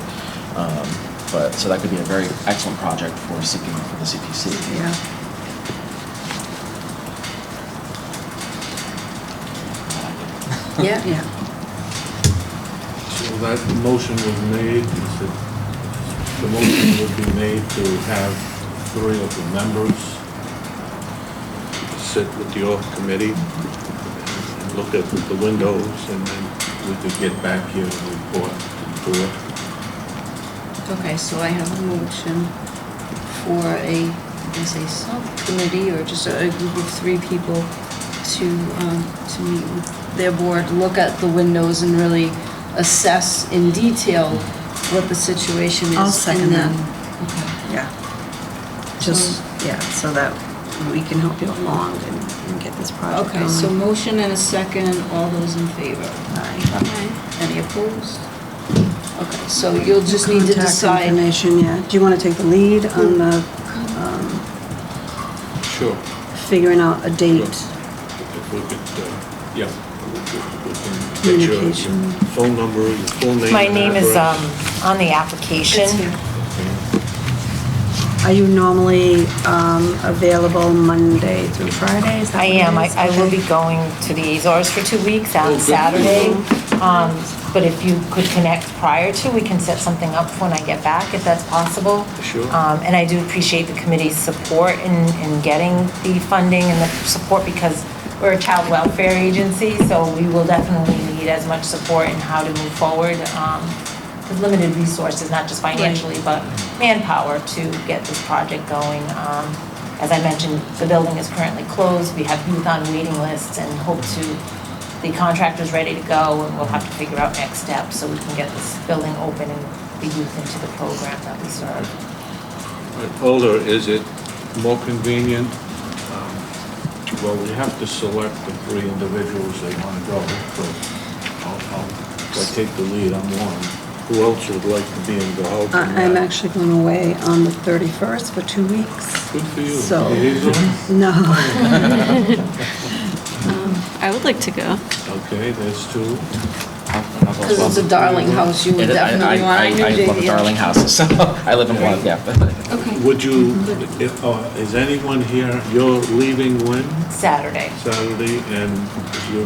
[SPEAKER 4] But so that could be a very excellent project for the CPC.
[SPEAKER 2] Yeah.
[SPEAKER 1] Yeah.
[SPEAKER 2] Yeah.
[SPEAKER 3] So that motion was made, the motion would be made to have 3 of the members sit with your committee and look at the windows, and then we could get back here and report to it.
[SPEAKER 1] Okay, so I have a motion for a subcommittee or just a group of 3 people to meet with their board, look at the windows and really assess in detail what the situation is.
[SPEAKER 2] I'll second
[SPEAKER 1] and then-
[SPEAKER 2] that. Yeah. Just, so that we can help you along and get this project
[SPEAKER 1] Okay,
[SPEAKER 2] going.
[SPEAKER 1] so motion and a second, all those in favor?
[SPEAKER 2] Aye.
[SPEAKER 1] Any opposed? Okay, so you'll just need to
[SPEAKER 2] Contact
[SPEAKER 1] decide.
[SPEAKER 2] information, yeah. Do you want to take the lead on the
[SPEAKER 3] Sure.
[SPEAKER 2] figuring out a date.
[SPEAKER 3] If we could, yeah, we can get your
[SPEAKER 2] Communication.
[SPEAKER 3] phone number, your full name.
[SPEAKER 8] My
[SPEAKER 3] and
[SPEAKER 8] name is
[SPEAKER 3] address.
[SPEAKER 8] on the application.
[SPEAKER 2] It's here. Are you normally available Monday through Friday? Is that
[SPEAKER 8] I
[SPEAKER 2] what it
[SPEAKER 8] am.
[SPEAKER 2] is?
[SPEAKER 8] I will
[SPEAKER 2] Okay.
[SPEAKER 8] be going to the Azores for 2 weeks
[SPEAKER 3] Oh,
[SPEAKER 8] on
[SPEAKER 3] good for
[SPEAKER 8] Saturday.
[SPEAKER 3] you.
[SPEAKER 8] But if you could connect prior to, we can set something up when I get back, if that's possible.
[SPEAKER 3] Sure.
[SPEAKER 8] And I do appreciate the committee's support in getting the funding and the support because we're a child welfare agency, so we will definitely need as much support in how to move forward. With limited resources, not just financially, but manpower to get this project going. As I mentioned, the building is currently closed. We have youth on waiting lists and hope to, the contractor's ready to go and we'll have to figure out next steps so we can get this building open and the youth into the program that we serve.
[SPEAKER 3] Older, is it more convenient? Well, we have to select the 3 individuals they want to go, so I take the lead, I'm one. Who else would like to be involved? in
[SPEAKER 2] I'm
[SPEAKER 3] that?
[SPEAKER 2] actually going away on the 31st for 2 weeks.
[SPEAKER 3] Good for you.
[SPEAKER 2] So-
[SPEAKER 3] Liaison?
[SPEAKER 2] No.
[SPEAKER 5] I would like to go.
[SPEAKER 3] Okay, there's 2.
[SPEAKER 1] Because it's a darling house, you would definitely want, I knew
[SPEAKER 4] I love the
[SPEAKER 1] JD.
[SPEAKER 4] darling houses, so I live in one, yeah.
[SPEAKER 3] Would you, is anyone here, you're leaving when?
[SPEAKER 8] Saturday.
[SPEAKER 3] Saturday, and you,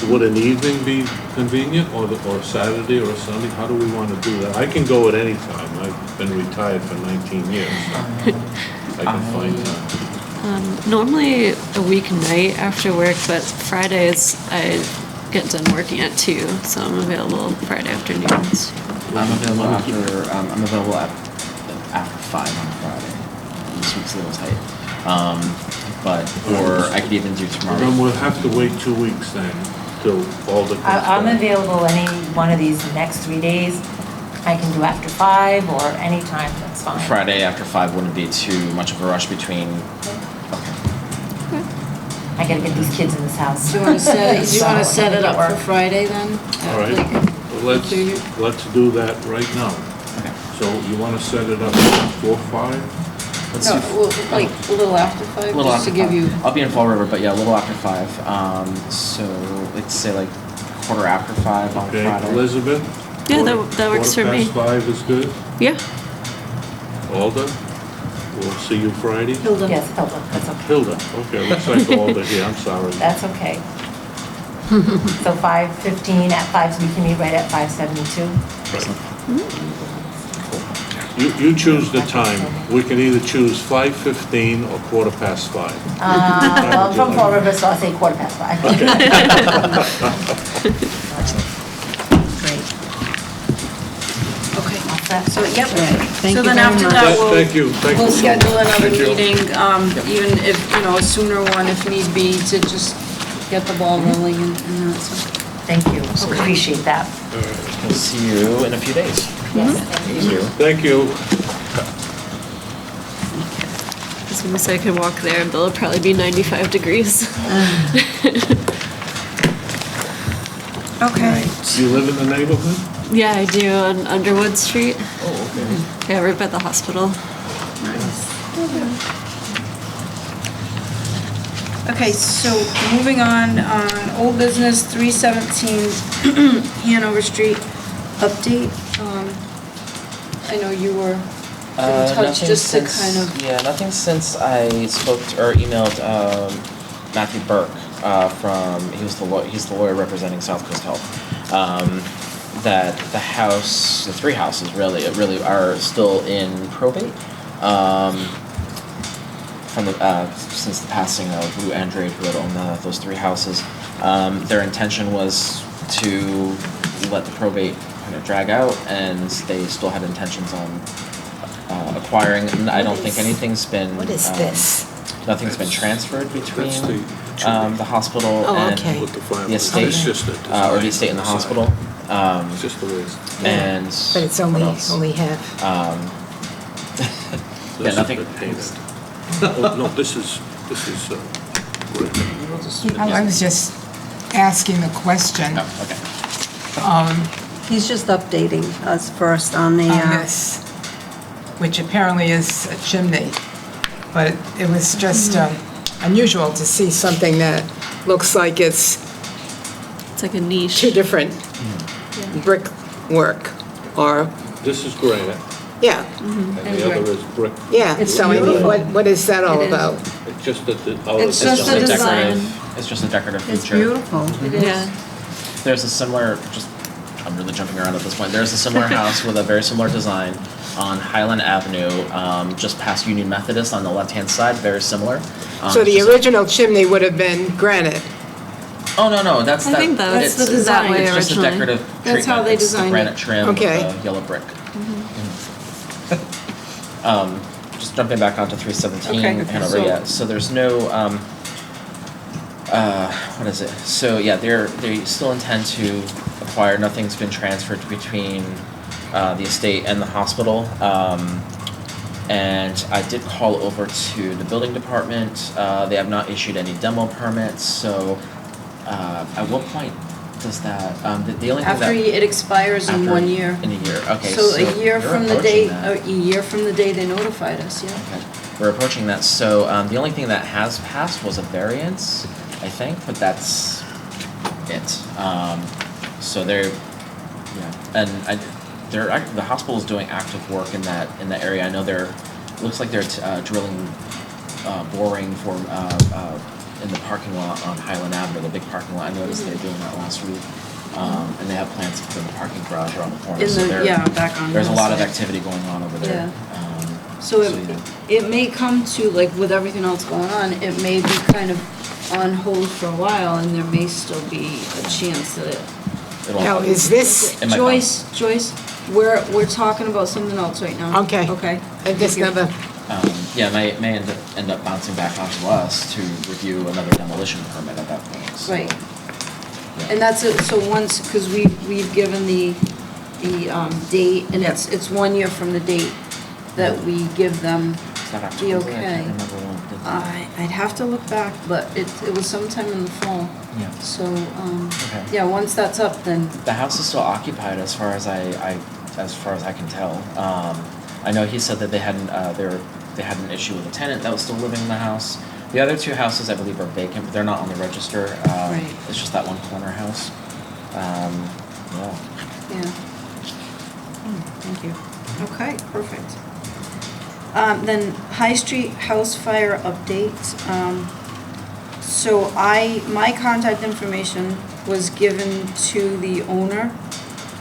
[SPEAKER 3] would an evening be convenient, or Saturday or Sunday? How do we want to do that? I can go at any time. I've been retired for 19 years, so I can find time.
[SPEAKER 5] Normally a weeknight after work, but Fridays I get done working at 2, so I'm available Friday afternoons.
[SPEAKER 4] I'm available after 5 on Friday. This week's a little tight. Or I could even do tomorrow.
[SPEAKER 3] Then we'll have to wait 2 weeks then, till all the.
[SPEAKER 8] I'm available any one of these next 3 days. I can do after 5 or any time, that's fine.
[SPEAKER 4] Friday after 5 wouldn't be too much of a rush between.
[SPEAKER 8] I gotta get these kids in this house.
[SPEAKER 1] Do you want to set it up for
[SPEAKER 8] Work.
[SPEAKER 1] Friday then?
[SPEAKER 3] All right, well, let's do that right now.
[SPEAKER 4] Okay.
[SPEAKER 3] So you want to set it up for 5?
[SPEAKER 4] Let's
[SPEAKER 1] No,
[SPEAKER 4] do
[SPEAKER 1] well, like a little after 5,
[SPEAKER 4] a little
[SPEAKER 1] just
[SPEAKER 4] after
[SPEAKER 1] to give
[SPEAKER 4] 5.
[SPEAKER 1] you.
[SPEAKER 4] I'll be in Fall River, but yeah, a little after 5. So let's say like quarter after 5 on
[SPEAKER 3] Okay,
[SPEAKER 4] Friday.
[SPEAKER 3] Elizabeth?
[SPEAKER 5] Yeah, that works for me.
[SPEAKER 3] Quarter past 5 is good?
[SPEAKER 5] Yeah.
[SPEAKER 3] Alda? We'll see you Friday?
[SPEAKER 1] Hilda.
[SPEAKER 8] Yes, Hilda, that's okay.
[SPEAKER 3] Hilda, okay, looks like Alda here, I'm sorry.
[SPEAKER 8] That's okay. So 5:15 at 5, so we can meet right at 5:72?
[SPEAKER 3] You choose the time. We can either choose 5:15 or quarter past 5.
[SPEAKER 8] Well, I'm from Fall River, so I'll say 5:15.
[SPEAKER 7] Great.
[SPEAKER 1] Okay.
[SPEAKER 8] All set?
[SPEAKER 1] So, yep.
[SPEAKER 2] Thank
[SPEAKER 1] So
[SPEAKER 2] you
[SPEAKER 1] then
[SPEAKER 2] very
[SPEAKER 1] after
[SPEAKER 2] much.
[SPEAKER 1] that, we'll.
[SPEAKER 3] Thank you.
[SPEAKER 1] We'll schedule another
[SPEAKER 3] Thank you.
[SPEAKER 1] meeting, even if, a sooner one if need be, to just get the ball rolling and that, so.
[SPEAKER 8] Thank you, appreciate that.
[SPEAKER 4] We'll see you in a few days.
[SPEAKER 8] Yes,
[SPEAKER 4] Thank you.
[SPEAKER 3] Thank you.
[SPEAKER 5] As soon as I can walk there, it'll probably be 95 degrees.
[SPEAKER 2] Okay.
[SPEAKER 3] Do you live in the neighborhood?
[SPEAKER 5] Yeah, I do on Underwood Street.
[SPEAKER 3] Oh, okay.
[SPEAKER 5] Yeah, right by the hospital.
[SPEAKER 1] Okay, so moving on, old business, 317 Hanover Street, update. I know you were in touch
[SPEAKER 4] Nothing
[SPEAKER 1] just to
[SPEAKER 4] since-
[SPEAKER 1] kind of,
[SPEAKER 4] Yeah, nothing since I spoke or emailed Matthew Burke he's the lawyer representing South Coast Health. That the 3 houses really are still in probate. Since the passing of Lou Andrade, who had owned those 3 houses, their intention was to let the probate kind of drag out, and they still had intentions on acquiring. And I don't think anything's been.
[SPEAKER 7] What is this?
[SPEAKER 4] Nothing's been transferred between
[SPEAKER 3] That's the
[SPEAKER 4] the hospital
[SPEAKER 7] Oh,
[SPEAKER 4] and
[SPEAKER 7] okay.
[SPEAKER 3] With the file.
[SPEAKER 4] the estate,
[SPEAKER 3] It's just a
[SPEAKER 4] or the estate and the
[SPEAKER 3] design.
[SPEAKER 4] hospital.
[SPEAKER 3] It's just the way it's.
[SPEAKER 4] And
[SPEAKER 7] But it's
[SPEAKER 4] what else?
[SPEAKER 7] only half.
[SPEAKER 4] Yeah, nothing.
[SPEAKER 3] This has been painted. Oh, no, this is, brick.
[SPEAKER 7] I was just asking the question
[SPEAKER 4] Oh, okay.
[SPEAKER 2] He's just updating us first on the,
[SPEAKER 7] on this, which apparently is a chimney. but it was just unusual to see something that looks like it's
[SPEAKER 5] It's like a niche.
[SPEAKER 7] two different brick work, or,
[SPEAKER 3] This is granite,
[SPEAKER 7] yeah,
[SPEAKER 3] and the other is brick.
[SPEAKER 7] yeah.
[SPEAKER 1] It's
[SPEAKER 7] So I mean,
[SPEAKER 1] beautiful.
[SPEAKER 7] what is that all
[SPEAKER 1] It is.
[SPEAKER 7] about?
[SPEAKER 3] It's just that the.
[SPEAKER 1] It's just the
[SPEAKER 4] a
[SPEAKER 1] design.
[SPEAKER 4] It's just a decorative
[SPEAKER 2] It's
[SPEAKER 4] feature.
[SPEAKER 2] beautiful.
[SPEAKER 1] It is.
[SPEAKER 5] Yeah.
[SPEAKER 4] There's a similar, I'm really jumping around at this point. There's a similar house with a very similar design on Highland Avenue, just past Union Methodist on the left-hand side, very similar.
[SPEAKER 7] So the
[SPEAKER 4] just a-
[SPEAKER 7] original chimney would have been granite.
[SPEAKER 4] Oh, no, that's
[SPEAKER 5] I think
[SPEAKER 1] that's the
[SPEAKER 4] it's-
[SPEAKER 1] design.
[SPEAKER 5] that way
[SPEAKER 4] It's just a
[SPEAKER 5] originally.
[SPEAKER 4] decorative treatment.
[SPEAKER 1] That's how they
[SPEAKER 4] It's the
[SPEAKER 1] designed
[SPEAKER 4] granite
[SPEAKER 1] it.
[SPEAKER 4] trim
[SPEAKER 7] Okay.
[SPEAKER 4] with the yellow brick. Just jumping back onto 317
[SPEAKER 1] Okay,
[SPEAKER 4] Hanover,
[SPEAKER 1] so-
[SPEAKER 4] yeah, so there's no, what is it? So, yeah, they still intend to acquire, nothing's been transferred between, the estate and the hospital. And I did call over to the building department, they have not issued any demo permits, so, at what point does that, the only thing that.
[SPEAKER 1] After it expires in
[SPEAKER 4] After-
[SPEAKER 1] 1 year.
[SPEAKER 4] In a year, okay,
[SPEAKER 1] So a year
[SPEAKER 4] you're
[SPEAKER 1] from the
[SPEAKER 4] approaching
[SPEAKER 1] date,
[SPEAKER 4] that.
[SPEAKER 1] a year from the day they notified us, yeah.
[SPEAKER 4] Okay, we're approaching that, so, the only thing that has passed was a variance, I think, but that's it. So they're, yeah, and the hospital is doing active work in that area, I know looks like they're drilling, boring for, in the parking lot on Highland Avenue, the big parking lot, I noticed they're doing that last week. And they have plans to put in the parking garage around the corner,
[SPEAKER 1] In
[SPEAKER 4] so
[SPEAKER 1] the-
[SPEAKER 4] there-
[SPEAKER 1] yeah, back on
[SPEAKER 4] there's a
[SPEAKER 1] the
[SPEAKER 4] lot of
[SPEAKER 1] side.
[SPEAKER 4] activity going on over there.
[SPEAKER 1] So
[SPEAKER 4] yeah.
[SPEAKER 1] it may come to, like with everything else going on, it may be kind of on hold for a while and there may still be a chance that it.
[SPEAKER 4] It'll-
[SPEAKER 7] Now, is this,
[SPEAKER 4] It might
[SPEAKER 1] Joyce, we're talking about something else right now.
[SPEAKER 7] Okay.
[SPEAKER 1] Okay.
[SPEAKER 7] this
[SPEAKER 1] Thank you.
[SPEAKER 7] another,
[SPEAKER 4] Yeah, may end up bouncing back onto us to review another demolition permit at that point, so.
[SPEAKER 1] Right.
[SPEAKER 4] yeah.
[SPEAKER 1] And that's it, so once, because we've given the date, and it's 1 year from the date that we give them
[SPEAKER 4] Is that
[SPEAKER 1] the
[SPEAKER 4] October? I
[SPEAKER 1] okay.
[SPEAKER 4] can't remember when it did.
[SPEAKER 1] I'd have to look back, but it was sometime in the fall.
[SPEAKER 4] Yeah.
[SPEAKER 1] So,
[SPEAKER 4] Okay.
[SPEAKER 1] yeah, once that's up, then,
[SPEAKER 4] The house is still occupied as far as as far as I can tell. I know he said that they had an issue with a tenant that was still living in the house. The other two houses, I believe, are vacant, but they're not on the register.
[SPEAKER 1] Right.
[SPEAKER 4] It's just that one corner house. Yeah.
[SPEAKER 1] yeah. Thank you. Okay, perfect. Then High Street House Fire update. So my contact information was given to the owner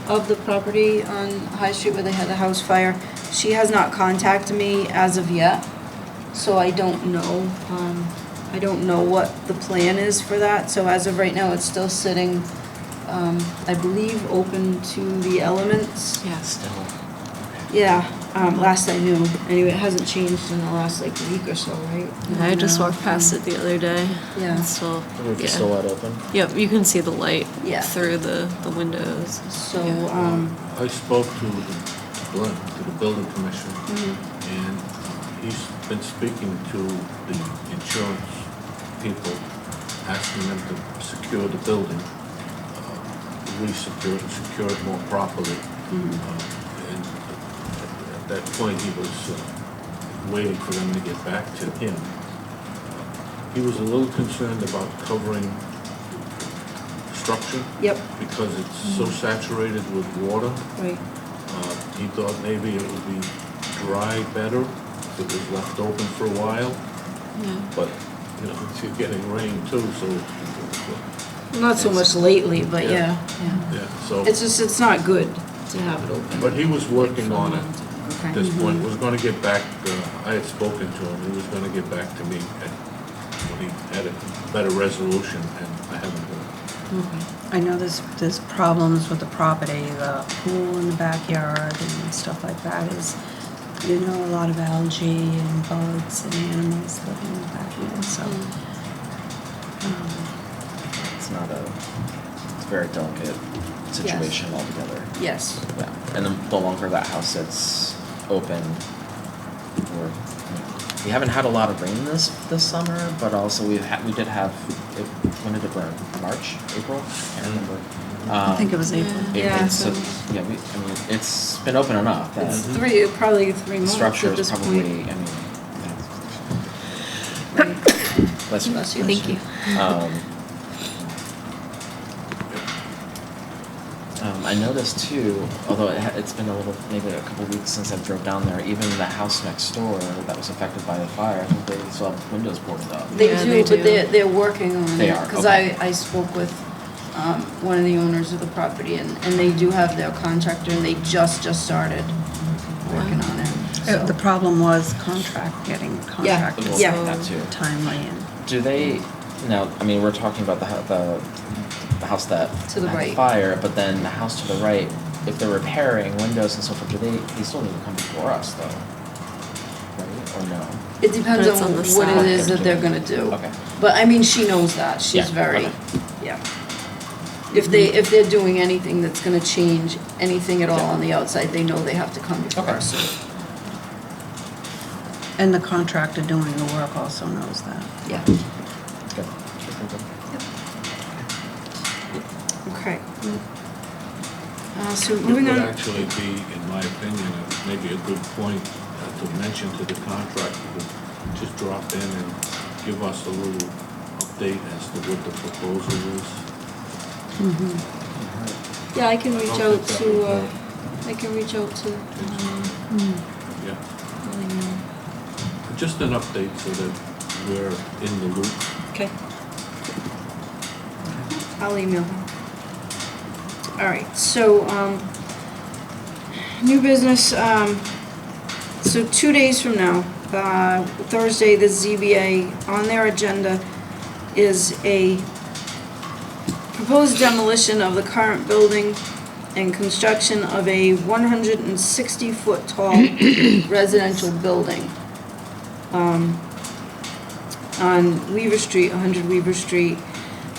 [SPEAKER 1] of the property on High Street where they had the house fire. She has not contacted me as of yet, so I don't know. I don't know what the plan is for that. So as of right now, it's still sitting, I believe, open to the elements.
[SPEAKER 5] Yeah.
[SPEAKER 4] Still.
[SPEAKER 1] Yeah, last I knew. Anyway, it hasn't changed in the last like week or so, right?
[SPEAKER 5] Yeah, I just walked past it the other day.
[SPEAKER 1] Yeah.
[SPEAKER 5] It's still,
[SPEAKER 4] It's
[SPEAKER 5] yeah.
[SPEAKER 4] still wide open.
[SPEAKER 5] Yep, you can see the light
[SPEAKER 1] Yeah.
[SPEAKER 5] through the windows.
[SPEAKER 1] So,
[SPEAKER 3] I spoke to Glenn, to the building commissioner, and he's been speaking to the insurance people, asking them to secure the building, re-secure it, secure it more properly. And at that point, he was waiting for them to get back to him. He was a little concerned about covering structure
[SPEAKER 1] yep,
[SPEAKER 3] because it's so saturated with water.
[SPEAKER 1] right.
[SPEAKER 3] He thought maybe it would be dry better if it was left open for a while, but, you know, it's getting rain too, so,
[SPEAKER 1] Not so much lately, but
[SPEAKER 3] Yeah.
[SPEAKER 1] yeah.
[SPEAKER 3] yeah, so.
[SPEAKER 1] It's just, it's not good to have it open.
[SPEAKER 3] But he was working on it
[SPEAKER 1] Okay.
[SPEAKER 3] at this point, was gonna get back, I had spoken to him, he was gonna get back to me when he had a better resolution, and I haven't heard.
[SPEAKER 2] I know there's problems with the property, the pool in the backyard and stuff like that is, you know, a lot of algae and bugs and animals living in the backyard, so.
[SPEAKER 4] It's not it's a very delicate situation altogether.
[SPEAKER 1] Yes.
[SPEAKER 4] Yeah, and the longer that house sits open, we haven't had a lot of rain this summer, but also we did have, when did it burn? March, April? Can't remember.
[SPEAKER 2] I think it was April.
[SPEAKER 1] Yeah,
[SPEAKER 4] So,
[SPEAKER 1] so-
[SPEAKER 4] yeah, it's been open enough that
[SPEAKER 1] It's probably 3
[SPEAKER 4] the
[SPEAKER 1] months
[SPEAKER 4] structure
[SPEAKER 1] at
[SPEAKER 4] is
[SPEAKER 1] this
[SPEAKER 4] probably,
[SPEAKER 1] point.
[SPEAKER 4] I mean, Bless you.
[SPEAKER 1] Bless you.
[SPEAKER 5] Thank you.
[SPEAKER 4] I noticed too, although it's been maybe a couple weeks since I drove down there, even the house next door that was affected by the fire, I think they still have windows boarded up.
[SPEAKER 2] They
[SPEAKER 5] Yeah,
[SPEAKER 2] do,
[SPEAKER 5] they
[SPEAKER 2] but
[SPEAKER 5] do.
[SPEAKER 2] they're working on it.
[SPEAKER 4] They are,
[SPEAKER 2] Because
[SPEAKER 4] okay.
[SPEAKER 2] I spoke with one of the owners of the property, and they do have their contractor, and they just started working on it. so.
[SPEAKER 10] The problem was getting contracted
[SPEAKER 4] Well,
[SPEAKER 2] Yeah.
[SPEAKER 4] that too.
[SPEAKER 10] timely and.
[SPEAKER 4] Do they, now, I mean, we're talking about the house that
[SPEAKER 2] To the
[SPEAKER 4] had
[SPEAKER 2] right.
[SPEAKER 4] fire, but then the house to the right, if they're repairing windows and so forth, they still need to come before us though? Right, or no?
[SPEAKER 2] It depends
[SPEAKER 5] But it's
[SPEAKER 2] on
[SPEAKER 5] on the
[SPEAKER 2] what it
[SPEAKER 5] side.
[SPEAKER 2] is that they're gonna do.
[SPEAKER 4] Okay.
[SPEAKER 2] But, I mean, she knows that, she's
[SPEAKER 4] Yeah,
[SPEAKER 2] very,
[SPEAKER 4] okay.
[SPEAKER 2] yeah. If they're doing anything that's gonna change anything at all
[SPEAKER 4] Yeah.
[SPEAKER 2] on the outside, they know they have to come before
[SPEAKER 4] Okay.
[SPEAKER 2] us.
[SPEAKER 10] And the contractor doing the work also knows that.
[SPEAKER 2] Yeah,
[SPEAKER 4] Good. Good.
[SPEAKER 1] Okay. So
[SPEAKER 3] It
[SPEAKER 1] moving
[SPEAKER 3] would
[SPEAKER 1] on,
[SPEAKER 3] actually be, in my opinion, maybe a good point to mention to the contractor to just drop in and give us a little update as to what the proposal is.
[SPEAKER 1] yeah, I can reach
[SPEAKER 3] I don't
[SPEAKER 1] out
[SPEAKER 3] think that
[SPEAKER 1] to,
[SPEAKER 3] would hurt.
[SPEAKER 1] I can reach out to,
[SPEAKER 3] Yeah, just an update so that we're in the loop.
[SPEAKER 1] okay. I'll email him. All right, so, new business, so 2 days from now, Thursday, the ZBA, on their agenda is a proposed demolition of the current building and construction of a 160-foot tall residential building on Weaver Street, 100 Weaver Street.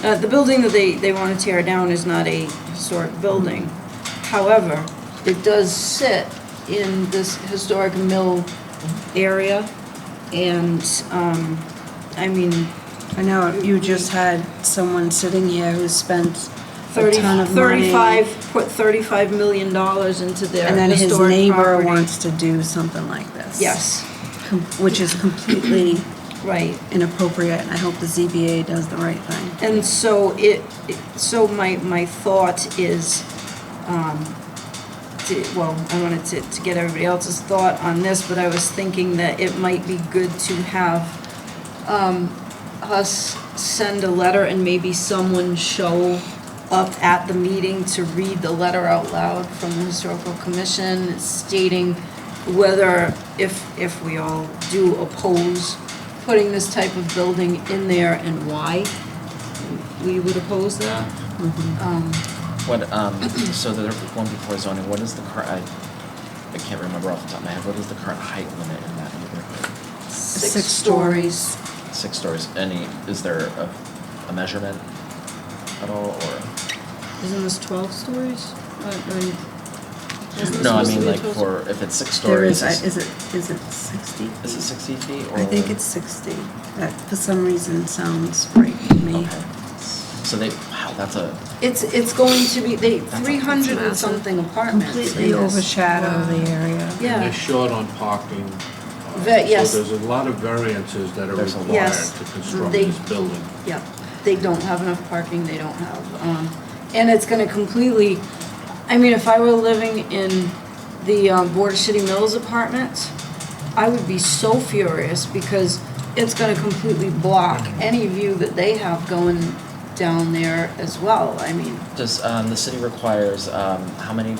[SPEAKER 1] The building that they want to tear down is not a historic building. However, it does sit in this historic mill area, and, I mean,
[SPEAKER 10] I know you just had someone sitting here who spent a
[SPEAKER 1] 30,
[SPEAKER 10] ton of money.
[SPEAKER 1] 35, put $35 million into their
[SPEAKER 10] And then his
[SPEAKER 1] historic
[SPEAKER 10] neighbor
[SPEAKER 1] property.
[SPEAKER 10] wants to do something like this.
[SPEAKER 1] Yes,
[SPEAKER 10] Which is completely
[SPEAKER 1] right.
[SPEAKER 10] inappropriate, and I hope the ZBA does the right thing.
[SPEAKER 1] And so so my thought is, I wanted to get everybody else's thought on this, but I was thinking that it might be good to have, us send a letter and maybe someone show up at the meeting to read the letter out loud from the Historical Commission stating whether, if we all do oppose putting this type of building in there and why we would oppose that.
[SPEAKER 4] What, so the one before zoning, what is the current, I can't remember off the top of my head, what is the current height limit in that neighborhood?
[SPEAKER 1] 6 stories.
[SPEAKER 4] 6 stories, is there a measurement at all, or?
[SPEAKER 1] Isn't this 12 stories?
[SPEAKER 4] No, I mean, like, for, if it's 6
[SPEAKER 10] There
[SPEAKER 4] stories,
[SPEAKER 10] is it 60?
[SPEAKER 4] is it 60 feet, or?
[SPEAKER 10] I think it's 60. That, for some reason, sounds right to me.
[SPEAKER 4] Okay. So wow, that's a,
[SPEAKER 2] it's going to be, 300 and
[SPEAKER 5] massive.
[SPEAKER 2] something apartments.
[SPEAKER 10] Completely
[SPEAKER 2] in this.
[SPEAKER 10] overshadow the area.
[SPEAKER 3] And
[SPEAKER 2] Yeah.
[SPEAKER 3] they're short on parking.
[SPEAKER 2] Yes.
[SPEAKER 3] So there's a lot of variances that are
[SPEAKER 4] There's a lot.
[SPEAKER 3] required
[SPEAKER 2] Yes.
[SPEAKER 3] to construct
[SPEAKER 2] They-
[SPEAKER 3] this building.
[SPEAKER 2] Yeah, they don't have enough parking, they don't have, and it's gonna completely, I mean, if I were living in the Border City Mills apartments, I would be so furious because it's gonna completely block any view that they have going down there as well, I mean,
[SPEAKER 4] does, the city requires, how many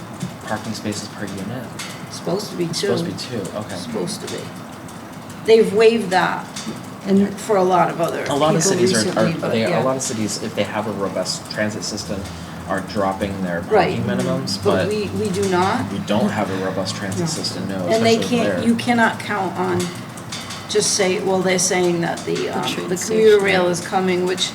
[SPEAKER 4] parking spaces per unit?
[SPEAKER 2] it's supposed to be two.
[SPEAKER 4] Supposed to be 2, okay.
[SPEAKER 2] Supposed to be. They've waived that
[SPEAKER 10] And
[SPEAKER 2] for a lot of other
[SPEAKER 4] A
[SPEAKER 2] people
[SPEAKER 4] lot of cities
[SPEAKER 2] recently, but
[SPEAKER 4] a
[SPEAKER 2] yeah.
[SPEAKER 4] lot of cities, if they have a robust transit system, are dropping their
[SPEAKER 2] Right.
[SPEAKER 4] parking minimums,
[SPEAKER 2] But
[SPEAKER 4] but
[SPEAKER 2] we do not.
[SPEAKER 4] we don't have a robust transit system, no,
[SPEAKER 2] And they
[SPEAKER 4] especially there.
[SPEAKER 2] you cannot count on, just say, well, they're saying that the
[SPEAKER 5] train
[SPEAKER 2] commuter
[SPEAKER 5] station.
[SPEAKER 2] rail is coming, which,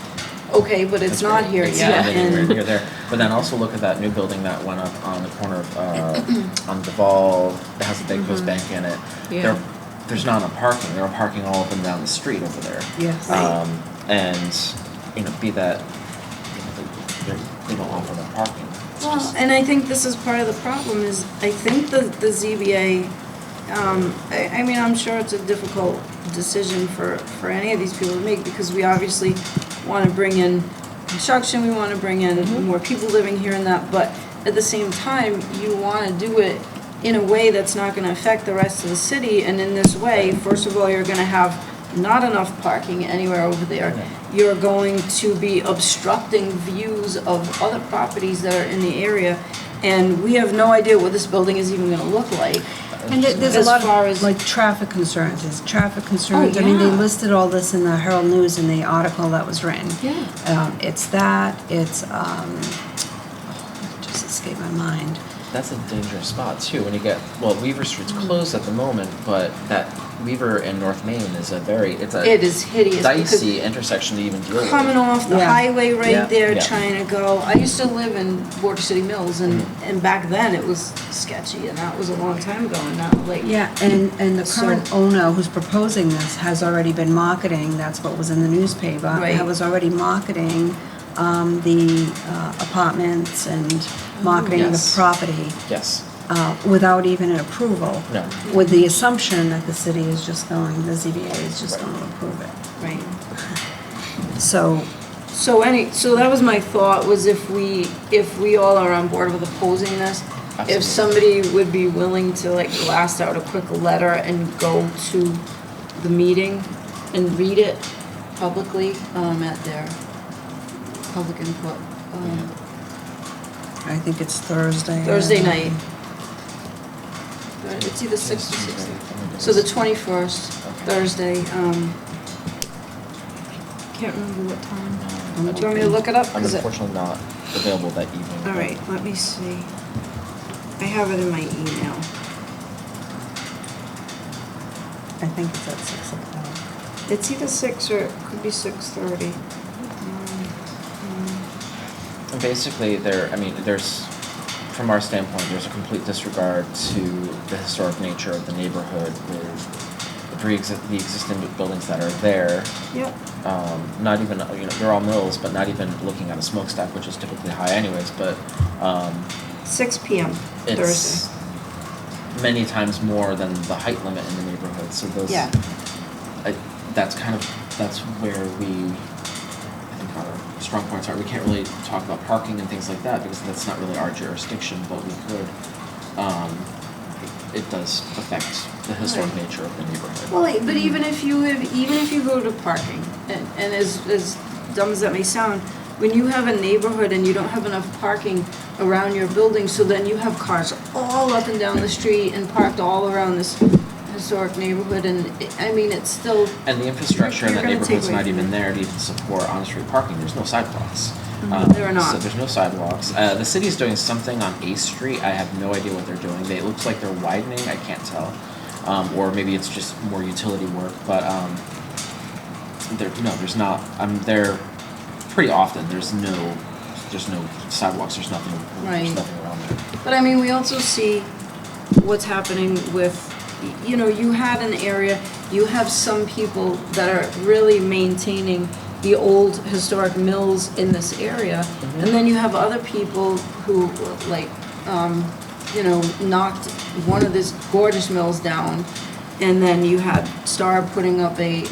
[SPEAKER 2] okay, but it's
[SPEAKER 4] That's
[SPEAKER 2] not
[SPEAKER 4] great.
[SPEAKER 2] here
[SPEAKER 4] It's
[SPEAKER 2] yet.
[SPEAKER 4] not anywhere
[SPEAKER 2] And
[SPEAKER 4] near there. But then also look at that new building that went up on the corner of, on Duval, that has a big post bank in it.
[SPEAKER 5] Yeah.
[SPEAKER 4] There's not enough parking, there are parking all up and down the street over there.
[SPEAKER 10] Yes.
[SPEAKER 4] And, be that, they don't offer enough parking. It's
[SPEAKER 1] Well,
[SPEAKER 4] just-
[SPEAKER 1] and I think this is part of the problem is, I think the ZBA, I mean, I'm sure it's a difficult decision for any of these people to make, because we obviously want to bring in construction, we want to bring in more people living here and that, but at the same time, you want to do it in a way that's not going to affect the rest of the city, and in this way, first of all, you're going to have not enough parking anywhere over there. You're going to be obstructing views of other properties that are in the area, and we have no idea what this building is even going to look like.
[SPEAKER 2] And there's a
[SPEAKER 1] As
[SPEAKER 2] lot
[SPEAKER 1] far
[SPEAKER 2] of,
[SPEAKER 1] as-
[SPEAKER 2] like, traffic concerns, I mean, they
[SPEAKER 1] yeah.
[SPEAKER 2] listed all this in the Herald News in the article that was written.
[SPEAKER 1] Yeah.
[SPEAKER 2] It's that, it's, it just escaped my mind.
[SPEAKER 4] That's a dangerous spot too, when you get, well, Weaver Street's closed at the moment, but that Weaver and North Main is
[SPEAKER 1] It is hideous.
[SPEAKER 4] dicey intersection to even deal with.
[SPEAKER 1] Coming off the
[SPEAKER 2] Yeah.
[SPEAKER 1] highway right
[SPEAKER 2] Yeah.
[SPEAKER 1] there,
[SPEAKER 4] Yeah.
[SPEAKER 1] trying to go, I used to live in Border City Mills, and back then it was sketchy, and that was a long time ago, and now, like.
[SPEAKER 2] Yeah, and the
[SPEAKER 1] So-
[SPEAKER 2] current owner who's proposing this has already been marketing, that's what was in the newspaper.
[SPEAKER 1] Right.
[SPEAKER 2] Was already marketing the apartments and marketing the
[SPEAKER 4] Yes.
[SPEAKER 2] property
[SPEAKER 4] Yes,
[SPEAKER 2] without even an approval.
[SPEAKER 4] no,
[SPEAKER 2] With the assumption that the city is just going, the ZBA is just going to approve it.
[SPEAKER 1] Right.
[SPEAKER 2] So,
[SPEAKER 1] So that was my thought, was if we all are on board with opposing this,
[SPEAKER 4] Absolutely.
[SPEAKER 1] if somebody would be willing to like blast out a quick letter and go to the meeting and read it publicly, at their public input,
[SPEAKER 2] I think it's Thursday.
[SPEAKER 1] Thursday night. It's either 6th or 16th. So the 21st, Thursday, can't remember what time. Do you want me to look it up?
[SPEAKER 4] I'm
[SPEAKER 1] 'Cause it-
[SPEAKER 4] unfortunately not available that evening.
[SPEAKER 1] All right, let me see. I have it in my email.
[SPEAKER 2] I think it's at 6 o'clock.
[SPEAKER 1] It's either 6 or it could be 6:30.
[SPEAKER 4] And basically, there's, from our standpoint, there's a complete disregard to the historic nature of the neighborhood with the existing buildings that are there.
[SPEAKER 1] Yep.
[SPEAKER 4] Not even, they're all mills, but not even looking at a smokestack, which is typically high anyways, but,
[SPEAKER 1] 6 p.m.
[SPEAKER 4] it's
[SPEAKER 1] Thursday.
[SPEAKER 4] many times more than the height limit in the neighborhood, so those.
[SPEAKER 1] Yeah.
[SPEAKER 4] That's where I think our strong points are. We can't really talk about parking and things like that because that's not really our jurisdiction, but we could, it does affect the historic
[SPEAKER 1] Right.
[SPEAKER 4] nature of the neighborhood.
[SPEAKER 1] Well, but even if you go to parking, and as dumb as that may sound, when you have a neighborhood and you don't have enough parking around your building, so then you have cars all up and down the street and parked all around this historic neighborhood, and it's still.
[SPEAKER 4] And the infrastructure in
[SPEAKER 1] You're
[SPEAKER 4] that
[SPEAKER 1] gonna take
[SPEAKER 4] neighborhood's
[SPEAKER 1] away
[SPEAKER 4] not
[SPEAKER 1] from
[SPEAKER 4] even
[SPEAKER 1] it.
[SPEAKER 4] there to even support on-street parking. There's no sidewalks.
[SPEAKER 1] There are not.
[SPEAKER 4] So there's no sidewalks. The city's doing something on 8th Street. I have no idea what they're doing. It looks like they're widening. I can't tell. Or maybe it's just more utility work. But there's not. I'm there pretty often. There's no sidewalks. There's nothing.
[SPEAKER 1] Right.
[SPEAKER 4] There's nothing around there.
[SPEAKER 1] But we also see what's happening with, you had an area, you have some people that are really maintaining the old historic mills in this area. And then you have other people who, like, knocked one of these gorgeous mills down. And then you had Star putting up a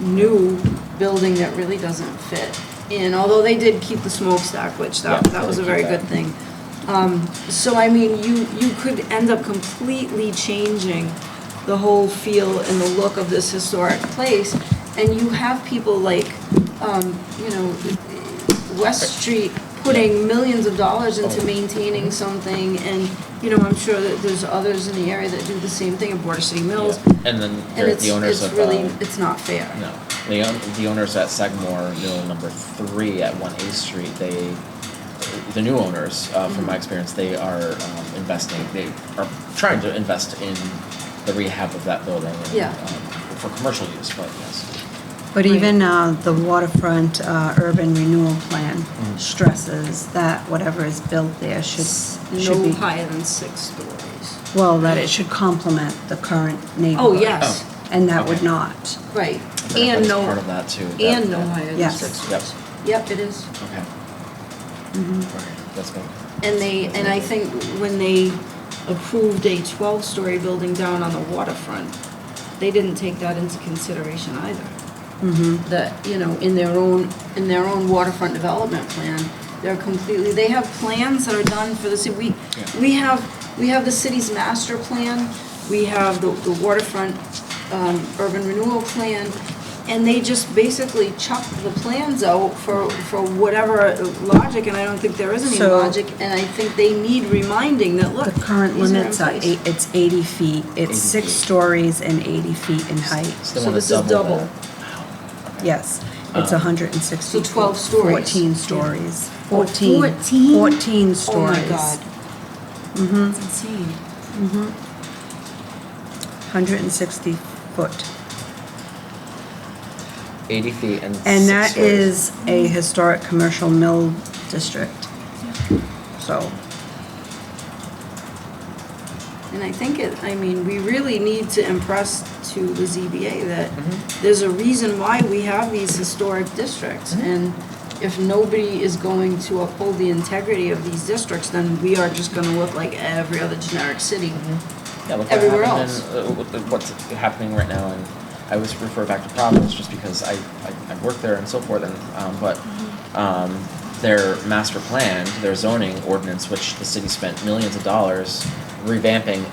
[SPEAKER 1] new building that really doesn't fit in, although they did keep the smokestack, which that was a very good thing. So you could end up completely changing the whole feel and the look of this historic place, and you have people like, West Street putting millions of dollars into maintaining something, and, I'm sure that there's others in the area that do the same thing at Border City Mills.
[SPEAKER 4] Yeah. And then
[SPEAKER 1] And
[SPEAKER 4] the owners
[SPEAKER 1] it's
[SPEAKER 4] of
[SPEAKER 1] really, it's not fair.
[SPEAKER 4] no, the owners at Sagamore Mill number 3 at 1 8th Street. The new owners, from my experience, they are investing. They are trying to invest in the rehab of that building. And,
[SPEAKER 1] Yeah.
[SPEAKER 4] for commercial use, but yes.
[SPEAKER 2] But even the waterfront urban renewal plan stresses that whatever is built there should
[SPEAKER 1] No
[SPEAKER 2] be,
[SPEAKER 1] higher than 6 stories.
[SPEAKER 2] well, that it should complement the current
[SPEAKER 1] Oh,
[SPEAKER 2] neighborhood.
[SPEAKER 1] yes,
[SPEAKER 2] And that
[SPEAKER 4] Okay.
[SPEAKER 2] would not.
[SPEAKER 1] right.
[SPEAKER 4] I thought
[SPEAKER 1] And
[SPEAKER 4] that was
[SPEAKER 1] no,
[SPEAKER 4] part of that too.
[SPEAKER 1] and no higher than
[SPEAKER 2] Yes.
[SPEAKER 1] 6
[SPEAKER 4] Yep.
[SPEAKER 1] stories. Yep, it is.
[SPEAKER 4] Okay. Okay, that's good.
[SPEAKER 1] And I think when they approved a 12-story building down on the waterfront, they didn't take that into consideration either. That, you know, in their own waterfront development plan, they have plans that are done for the city. We have the city's master plan, we have the waterfront, urban renewal plan, and they just basically chuck the plans out for whatever logic, and I don't think there is any
[SPEAKER 2] So-
[SPEAKER 1] logic, and I think they need reminding that, look,
[SPEAKER 2] The current
[SPEAKER 1] these are in
[SPEAKER 2] limits are
[SPEAKER 1] place.
[SPEAKER 2] it's 80 feet. It's
[SPEAKER 4] 80
[SPEAKER 2] 6
[SPEAKER 4] feet.
[SPEAKER 2] stories and 80 feet in height.
[SPEAKER 4] They
[SPEAKER 1] So
[SPEAKER 4] wanna
[SPEAKER 1] this is double.
[SPEAKER 4] that.
[SPEAKER 2] Yes, it's 160.
[SPEAKER 1] So 12 stories.
[SPEAKER 2] 14 stories.
[SPEAKER 1] Oh,
[SPEAKER 2] 14.
[SPEAKER 1] 14?
[SPEAKER 2] 14
[SPEAKER 1] Oh
[SPEAKER 2] stories.
[SPEAKER 1] my God. That's insane.
[SPEAKER 2] 160 foot.
[SPEAKER 4] 80 feet and
[SPEAKER 2] And
[SPEAKER 4] 6
[SPEAKER 2] that
[SPEAKER 4] stories.
[SPEAKER 2] is a historic commercial mill district. So,
[SPEAKER 1] And I think we really need to impress to the ZBA that there's a reason why we have these historic districts. And if nobody is going to uphold the integrity of these districts, then we are just gonna look like every other generic city.
[SPEAKER 4] Yeah, look what
[SPEAKER 1] everywhere
[SPEAKER 4] happened
[SPEAKER 1] else.
[SPEAKER 4] what's happening right now, and I always refer back to Providence just because I work there and so forth, and their master plan, their zoning ordinance, which the city spent millions of dollars revamping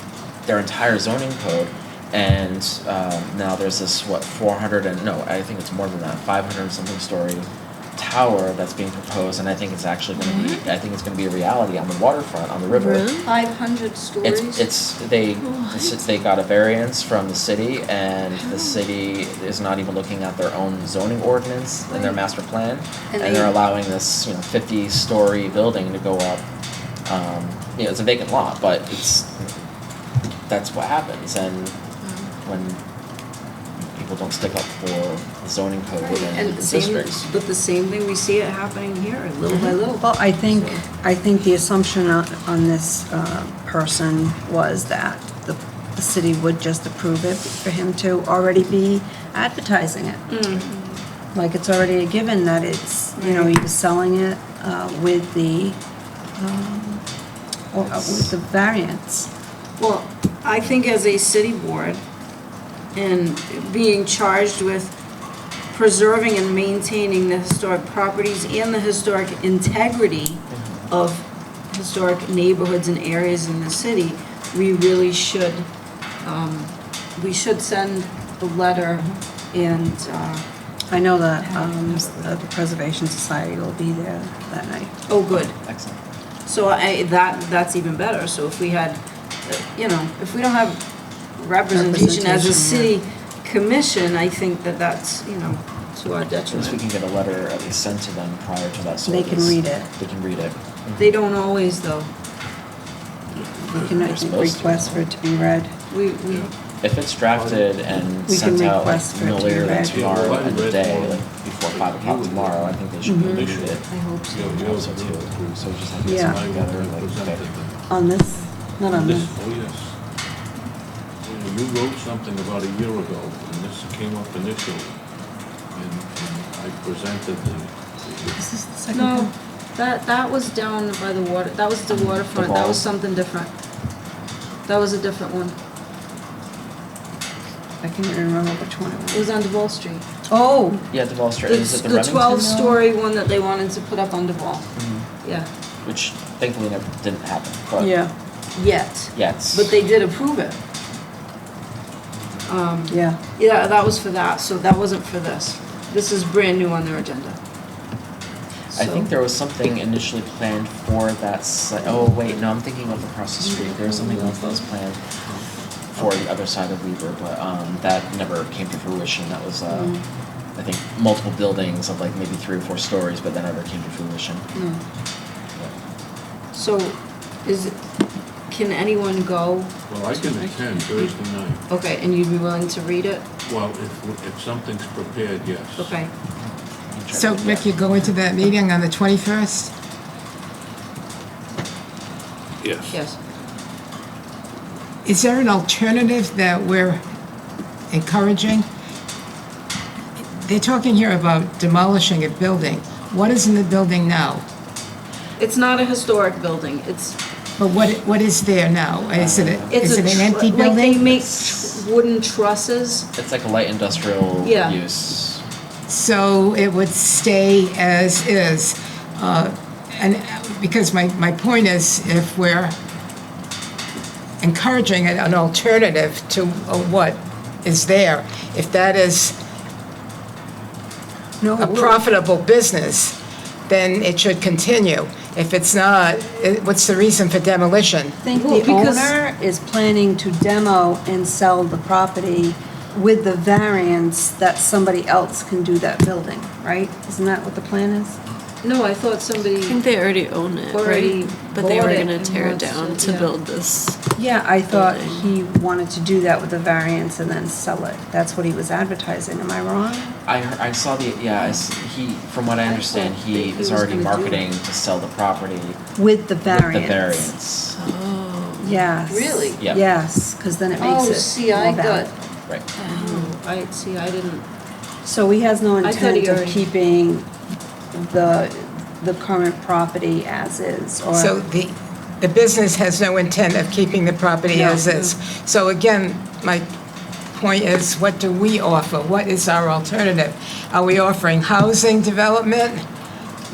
[SPEAKER 4] their entire zoning code, and now there's this 400 and no, I think it's more than that, 500 something story tower that's being proposed, and I think it's actually going to be, I think it's going to be a reality on the waterfront, on the river.
[SPEAKER 5] Really?
[SPEAKER 1] 500 stories?
[SPEAKER 4] They got a variance from the city, and the city is not even looking at their own zoning ordinance in their master plan,
[SPEAKER 1] And
[SPEAKER 4] and
[SPEAKER 1] they-
[SPEAKER 4] they're allowing this 50-story building to go up. It's a vacant lot, but that's what happens, and when people don't stick up for the zoning code within
[SPEAKER 1] And
[SPEAKER 4] the
[SPEAKER 1] the same,
[SPEAKER 4] districts.
[SPEAKER 1] but the same thing, we see it happening here, little by little.
[SPEAKER 2] well, I think the assumption on this person was that the city would just approve it for him to already be advertising it. Like it's already a given that it's, he was selling it with the variance.
[SPEAKER 1] Well, I think as a city board, and being charged with preserving and maintaining the historic properties and the historic integrity of historic neighborhoods and areas in the city, we really should, send a letter and,
[SPEAKER 2] I know that the Preservation Society will be there that night.
[SPEAKER 1] oh, good.
[SPEAKER 4] Excellent.
[SPEAKER 1] So that's even better. So if we had, if we don't have representation as a
[SPEAKER 2] Representation,
[SPEAKER 1] city commission, I think that's, to our
[SPEAKER 4] At least we
[SPEAKER 1] detriment.
[SPEAKER 4] can get a letter at least sent to them prior to that
[SPEAKER 2] They
[SPEAKER 4] service.
[SPEAKER 2] can read it.
[SPEAKER 4] They can read it.
[SPEAKER 1] They don't always, though.
[SPEAKER 2] We can, I think, request for it to be read.
[SPEAKER 1] We,
[SPEAKER 4] If it's drafted and
[SPEAKER 2] We
[SPEAKER 4] sent
[SPEAKER 2] can
[SPEAKER 4] out
[SPEAKER 2] request for it
[SPEAKER 4] no
[SPEAKER 2] to be
[SPEAKER 4] later than
[SPEAKER 2] read.
[SPEAKER 4] tomorrow
[SPEAKER 3] Yeah,
[SPEAKER 4] end of
[SPEAKER 3] read
[SPEAKER 4] day,
[SPEAKER 3] more.
[SPEAKER 4] like before 5 o'clock tomorrow, I think they should be able to read it.
[SPEAKER 1] I hope so.
[SPEAKER 4] I hope so too. So we just have to get
[SPEAKER 2] Yeah.
[SPEAKER 4] something together, like,
[SPEAKER 3] Presented
[SPEAKER 4] okay.
[SPEAKER 3] them.
[SPEAKER 2] On this, not on this.
[SPEAKER 3] Oh, yes. You wrote something about a year ago, and this came up initially, and I presented
[SPEAKER 2] This is the second
[SPEAKER 1] No,
[SPEAKER 2] one.
[SPEAKER 1] that was down by the water, that was the waterfront, that was
[SPEAKER 4] Duval.
[SPEAKER 1] something different. That was a different one.
[SPEAKER 2] I can't even remember which one it
[SPEAKER 1] It
[SPEAKER 2] was.
[SPEAKER 1] was on Duval Street.
[SPEAKER 2] Oh,
[SPEAKER 4] Yeah, Duval Street, is it the
[SPEAKER 1] The
[SPEAKER 4] Remington Mill?
[SPEAKER 1] 12-story one that they wanted to put up on Duval.
[SPEAKER 4] Mhm.
[SPEAKER 1] Yeah,
[SPEAKER 4] Which thankfully never, didn't happen, but.
[SPEAKER 2] yeah,
[SPEAKER 1] yet.
[SPEAKER 4] Yes.
[SPEAKER 1] But they did approve it.
[SPEAKER 2] yeah.
[SPEAKER 1] Yeah, that was for that, so that wasn't for this. This is brand new on their agenda.
[SPEAKER 4] I think there was something initially planned for that site. Oh, wait, no, I'm thinking of across the street. There was something else that was planned for the other side of Weaver, but that never came to fruition. That was, I think, multiple buildings of like maybe 3 or 4 stories, but that never came to fruition.
[SPEAKER 1] No. So, can anyone go?
[SPEAKER 3] Well, I can attend Thursday night.
[SPEAKER 1] Okay, and you'd be willing to read it?
[SPEAKER 3] Well, if something's prepared, yes.
[SPEAKER 1] Okay.
[SPEAKER 7] So Rick, you go into that meeting on the 21st?
[SPEAKER 3] Yes.
[SPEAKER 1] Yes.
[SPEAKER 7] Is there an alternative that we're encouraging? They're talking here about demolishing a building. What is in the building now?
[SPEAKER 1] It's not a historic building, it's
[SPEAKER 7] But what is there now? Is it
[SPEAKER 1] It's
[SPEAKER 7] an empty
[SPEAKER 1] Like they
[SPEAKER 7] building?
[SPEAKER 1] make wooden trusses.
[SPEAKER 4] It's like a light industrial
[SPEAKER 1] Yeah.
[SPEAKER 4] use.
[SPEAKER 7] So it would stay as is. And because my point is, if we're encouraging an alternative to what is there, if that is
[SPEAKER 2] No,
[SPEAKER 7] a profitable business, then it should continue. If it's not, what's the reason for demolition?
[SPEAKER 2] I think
[SPEAKER 1] Well,
[SPEAKER 2] the
[SPEAKER 1] because-
[SPEAKER 2] owner is planning to demo and sell the property with the variance that somebody else can do that building, right? Isn't that what the plan is?
[SPEAKER 1] No, I thought
[SPEAKER 5] I
[SPEAKER 1] somebody,
[SPEAKER 5] think they already own it,
[SPEAKER 1] Already
[SPEAKER 5] right? But they
[SPEAKER 1] bought
[SPEAKER 5] were
[SPEAKER 1] it
[SPEAKER 5] gonna
[SPEAKER 1] and
[SPEAKER 5] tear it
[SPEAKER 1] wants
[SPEAKER 5] down
[SPEAKER 1] it,
[SPEAKER 5] to
[SPEAKER 1] yeah.
[SPEAKER 5] build this.
[SPEAKER 2] Yeah, I thought
[SPEAKER 5] Building.
[SPEAKER 2] he wanted to do that with the variance and then sell it. That's what he was advertising, am I wrong?
[SPEAKER 4] I saw he, from what I understand,
[SPEAKER 1] thought
[SPEAKER 4] he
[SPEAKER 1] that he
[SPEAKER 4] is
[SPEAKER 1] was
[SPEAKER 4] already
[SPEAKER 1] gonna do
[SPEAKER 4] marketing to sell the property
[SPEAKER 2] With the
[SPEAKER 4] with
[SPEAKER 2] variance.
[SPEAKER 4] the variance.
[SPEAKER 5] Oh.
[SPEAKER 2] Yes.
[SPEAKER 1] Really?
[SPEAKER 4] Yeah.
[SPEAKER 2] Yes, because then it makes
[SPEAKER 1] oh,
[SPEAKER 2] it
[SPEAKER 1] see, I
[SPEAKER 2] more
[SPEAKER 1] got,
[SPEAKER 2] valid.
[SPEAKER 4] Right.
[SPEAKER 1] oh, I didn't,
[SPEAKER 2] So he has no
[SPEAKER 1] I thought he
[SPEAKER 2] intent of
[SPEAKER 1] already-
[SPEAKER 2] keeping the current property as is, or?
[SPEAKER 7] So the business has no intent of keeping the property
[SPEAKER 2] No.
[SPEAKER 7] as is. So again, my point is, what do we offer? What is our alternative? Are we offering housing development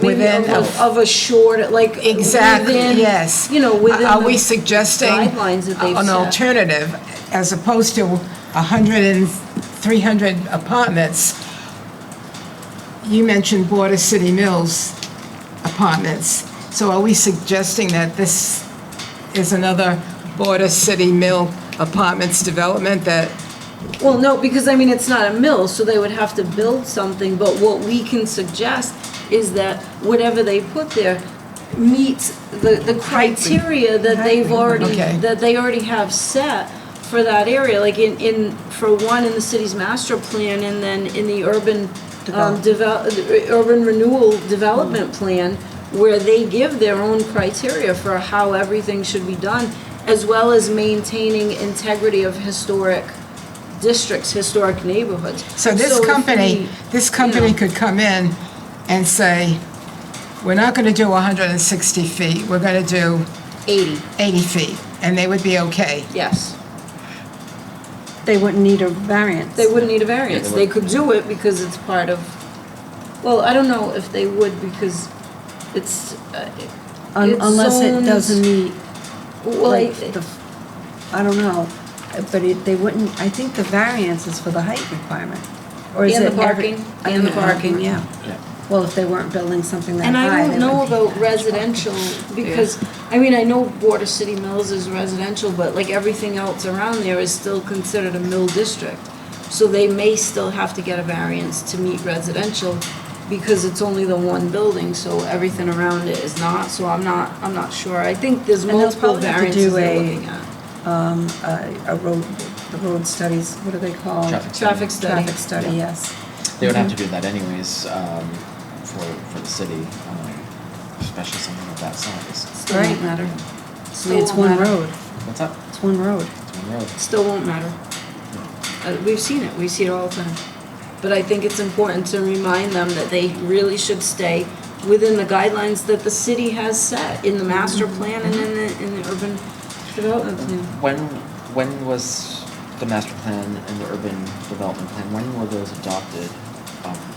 [SPEAKER 1] maybe
[SPEAKER 7] within
[SPEAKER 1] of a short, like.
[SPEAKER 7] Exactly,
[SPEAKER 1] within,
[SPEAKER 7] yes.
[SPEAKER 1] You know, within
[SPEAKER 7] Are we
[SPEAKER 1] the
[SPEAKER 7] suggesting
[SPEAKER 1] guidelines that they've
[SPEAKER 7] an
[SPEAKER 1] set.
[SPEAKER 7] alternative as opposed to 100 and 300 apartments? You mentioned Border City Mills apartments. So are we suggesting that this is another Border City Mill apartments development that,
[SPEAKER 1] Well, no, because I mean, it's not a mill, so they would have to build something, but what we can suggest is that whatever they put there meets the criteria that they've already,
[SPEAKER 7] Okay.
[SPEAKER 1] that they already have set for that area, like for one, in the city's master plan, and then in the urban, urban renewal development plan, where they give their own criteria for how everything should be done, as well as maintaining integrity of historic districts, historic neighborhoods.
[SPEAKER 7] so this
[SPEAKER 1] if
[SPEAKER 7] company,
[SPEAKER 1] you know,
[SPEAKER 7] could come in and say, we're not going to do 160 feet, we're going to do
[SPEAKER 1] 80,
[SPEAKER 7] 80 feet, and they would be okay.
[SPEAKER 1] yes.
[SPEAKER 2] They wouldn't need a variance.
[SPEAKER 1] They wouldn't need a variance.
[SPEAKER 4] Yeah,
[SPEAKER 1] They
[SPEAKER 4] they
[SPEAKER 1] could do it because it's part of, well, I don't know if they would because it's, it's
[SPEAKER 2] Unless it
[SPEAKER 1] zoned-
[SPEAKER 2] doesn't meet,
[SPEAKER 1] Well,
[SPEAKER 2] like, I don't know, but they wouldn't, I think the variance is for the height requirement. Or is
[SPEAKER 1] And
[SPEAKER 2] it
[SPEAKER 1] the
[SPEAKER 2] every-
[SPEAKER 1] parking, and the parking.
[SPEAKER 2] Yeah.
[SPEAKER 4] Yeah.
[SPEAKER 2] Well, if they weren't building something that
[SPEAKER 1] And
[SPEAKER 2] high,
[SPEAKER 1] I don't
[SPEAKER 2] they
[SPEAKER 1] know
[SPEAKER 2] would be
[SPEAKER 1] about
[SPEAKER 2] that
[SPEAKER 1] residential, because, I mean, I know Border City Mills is residential, but like everything else around there is still considered a mill district. So they may still have to get a variance to meet residential, because it's only the one building, so everything around it is not, so I'm not sure. I think there's
[SPEAKER 2] And they'll
[SPEAKER 1] multiple
[SPEAKER 2] probably have to
[SPEAKER 1] variances
[SPEAKER 2] do
[SPEAKER 1] they're
[SPEAKER 2] a-
[SPEAKER 1] looking at.
[SPEAKER 2] a road, the road studies, what are they called?
[SPEAKER 4] Traffic
[SPEAKER 1] Traffic study.
[SPEAKER 2] Traffic study, yes.
[SPEAKER 4] They would have to do that anyways, for the city, especially something of that size.
[SPEAKER 1] Still won't matter.
[SPEAKER 2] I
[SPEAKER 1] Still
[SPEAKER 2] mean, it's
[SPEAKER 1] won't
[SPEAKER 2] one
[SPEAKER 1] matter.
[SPEAKER 2] road,
[SPEAKER 4] What's up?
[SPEAKER 2] it's one road.
[SPEAKER 4] It's one road.
[SPEAKER 1] Still won't matter. We've seen it, we see it all the time. But I think it's important to remind them that they really should stay within the guidelines that the city has set in the master plan and in the urban development plan.
[SPEAKER 4] When was the master plan and the urban development plan, when were those adopted?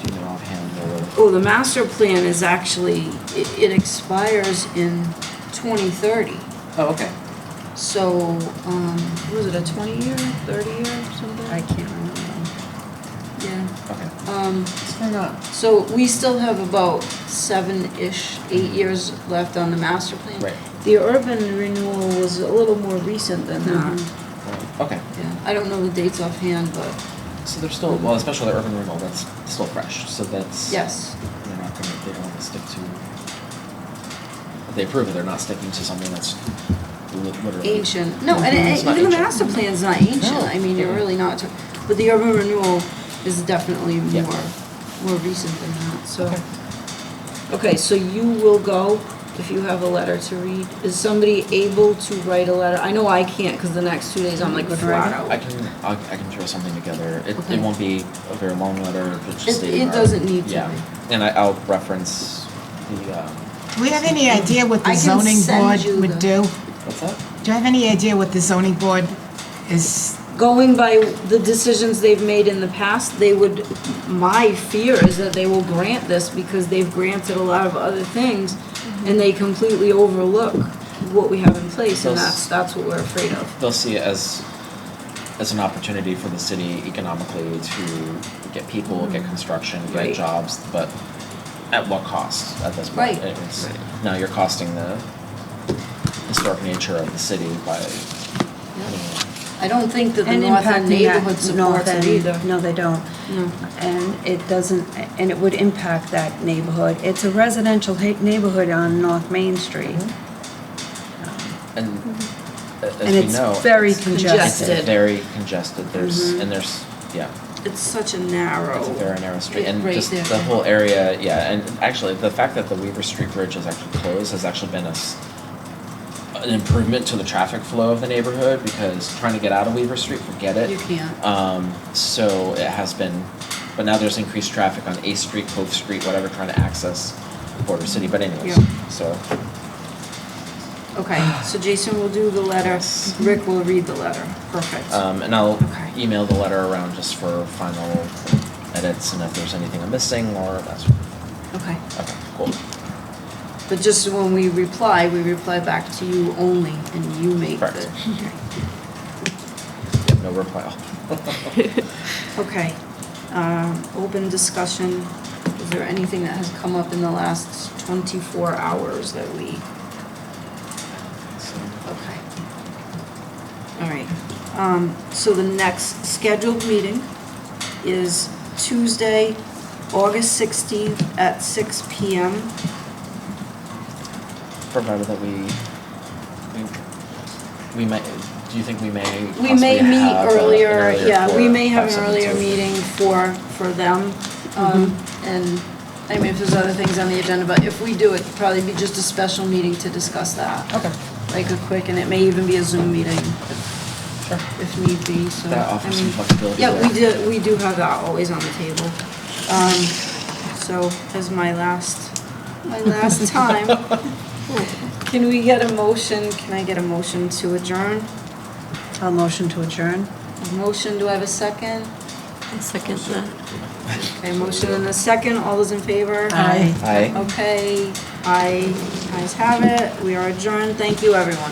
[SPEAKER 4] Do you know offhand or?
[SPEAKER 1] Oh, the master plan is actually, it expires in 2030.
[SPEAKER 4] Oh, okay.
[SPEAKER 1] So, was it a 20-year, 30-year, something?
[SPEAKER 2] I can't remember.
[SPEAKER 1] Yeah.
[SPEAKER 4] Okay.
[SPEAKER 1] So we still have about 7-ish, 8 years left on the master plan.
[SPEAKER 4] Right.
[SPEAKER 1] The urban renewal was a little more recent than that.
[SPEAKER 4] Right. Okay.
[SPEAKER 1] Yeah, I don't know the dates offhand, but
[SPEAKER 4] So they're still, well, especially the urban renewal, that's still fresh, so that's.
[SPEAKER 1] yes.
[SPEAKER 4] They're not gonna, they don't wanna stick to, if they approve it, they're not sticking to something that's literally.
[SPEAKER 1] Ancient. No,
[SPEAKER 4] It's not
[SPEAKER 1] even the
[SPEAKER 4] ancient.
[SPEAKER 1] master plan's not ancient.
[SPEAKER 4] No.
[SPEAKER 1] I mean, you're really not. But the urban renewal is definitely
[SPEAKER 4] Yeah.
[SPEAKER 1] more recent than that, so. Okay, so you will go if you have a letter to read. Is somebody able to write a letter? I know I can't, because the next 2 days I'm like flat out.
[SPEAKER 4] I can throw something together.
[SPEAKER 1] Okay.
[SPEAKER 4] It won't be a very long letter, but just stating
[SPEAKER 1] It
[SPEAKER 4] our-
[SPEAKER 1] doesn't need to
[SPEAKER 4] Yeah,
[SPEAKER 1] be.
[SPEAKER 4] and I'll reference the,
[SPEAKER 7] Do we have any idea what
[SPEAKER 1] I
[SPEAKER 7] the
[SPEAKER 1] can
[SPEAKER 7] zoning
[SPEAKER 1] send
[SPEAKER 7] board
[SPEAKER 1] you
[SPEAKER 7] would
[SPEAKER 1] the-
[SPEAKER 7] do?
[SPEAKER 4] what's that?
[SPEAKER 7] Do you have any idea what the zoning board is
[SPEAKER 1] going by the decisions they've made in the past, my fear is that they will grant this because they've granted a lot of other things and they completely overlook what we have in place, and that's what we're afraid of.
[SPEAKER 4] They'll see it as an opportunity for the city economically to get people, get construction, get
[SPEAKER 1] Right.
[SPEAKER 4] jobs, but at what cost at this point?
[SPEAKER 1] Right.
[SPEAKER 4] It's, now you're costing the historic nature of the city by,
[SPEAKER 1] I don't think that the
[SPEAKER 10] And
[SPEAKER 1] North End
[SPEAKER 10] impacting
[SPEAKER 1] neighborhood
[SPEAKER 10] that North
[SPEAKER 1] supports it
[SPEAKER 10] End.
[SPEAKER 1] either.
[SPEAKER 10] No, they don't.
[SPEAKER 1] No.
[SPEAKER 10] And it doesn't, and it would impact that neighborhood. It's a residential neighborhood on North Main Street.
[SPEAKER 4] and as
[SPEAKER 10] And
[SPEAKER 4] we
[SPEAKER 10] it's
[SPEAKER 4] know.
[SPEAKER 10] very
[SPEAKER 4] it's
[SPEAKER 10] congested.
[SPEAKER 4] very congested, there's, yeah.
[SPEAKER 1] It's such a narrow.
[SPEAKER 4] It's a very narrow street, and
[SPEAKER 1] Right
[SPEAKER 4] just
[SPEAKER 1] there.
[SPEAKER 4] the whole area, yeah, and actually, the fact that the Weaver Street Bridge is actually closed has actually been an improvement to the traffic flow of the neighborhood, because trying to get out of Weaver Street, forget it.
[SPEAKER 1] You can't.
[SPEAKER 4] So it has been, but now there's increased traffic on 8th Street, Cove Street, whatever, trying to access Border City, but anyways,
[SPEAKER 1] Yeah.
[SPEAKER 4] so.
[SPEAKER 1] Okay, so Jason will do the letter, Rick will read the letter, perfect.
[SPEAKER 4] And I'll
[SPEAKER 1] Okay.
[SPEAKER 4] email the letter around just for final edits, and if there's anything I'm missing, or that's,
[SPEAKER 1] Okay,
[SPEAKER 4] okay, cool.
[SPEAKER 1] but just when we reply back to you only, and you make the.
[SPEAKER 4] Correct. Yep, no reply all.
[SPEAKER 1] Okay, open discussion, is there anything that has come up in the last 24 hours that we? Okay. All right, so the next scheduled meeting is Tuesday, August 16th at 6 PM.
[SPEAKER 4] Provided that we might, do you think we may
[SPEAKER 1] We may
[SPEAKER 4] possibly
[SPEAKER 1] meet
[SPEAKER 4] have an
[SPEAKER 1] earlier, yeah, we may have an
[SPEAKER 4] 572?
[SPEAKER 1] earlier meeting for them. And, I mean, if there's other things on the agenda, but if we do, it'd probably be just a special meeting to discuss that.
[SPEAKER 4] Okay.
[SPEAKER 1] Like a quick, and it may even be a Zoom meeting
[SPEAKER 4] Sure.
[SPEAKER 1] if need be, so.
[SPEAKER 4] That
[SPEAKER 1] I
[SPEAKER 4] offers some
[SPEAKER 1] mean,
[SPEAKER 4] flexibility
[SPEAKER 1] Yeah,
[SPEAKER 4] there.
[SPEAKER 1] we do have that always on the table. So, as my last time, can we get a motion, can I get a motion to adjourn?
[SPEAKER 10] I'll motion to adjourn.
[SPEAKER 1] Motion, do I have a second?
[SPEAKER 5] I'll second that.
[SPEAKER 1] Okay, motion and a second, all those in favor?
[SPEAKER 10] Aye.
[SPEAKER 4] Aye.
[SPEAKER 1] Okay, ayes have it, we are adjourned, thank you, everyone.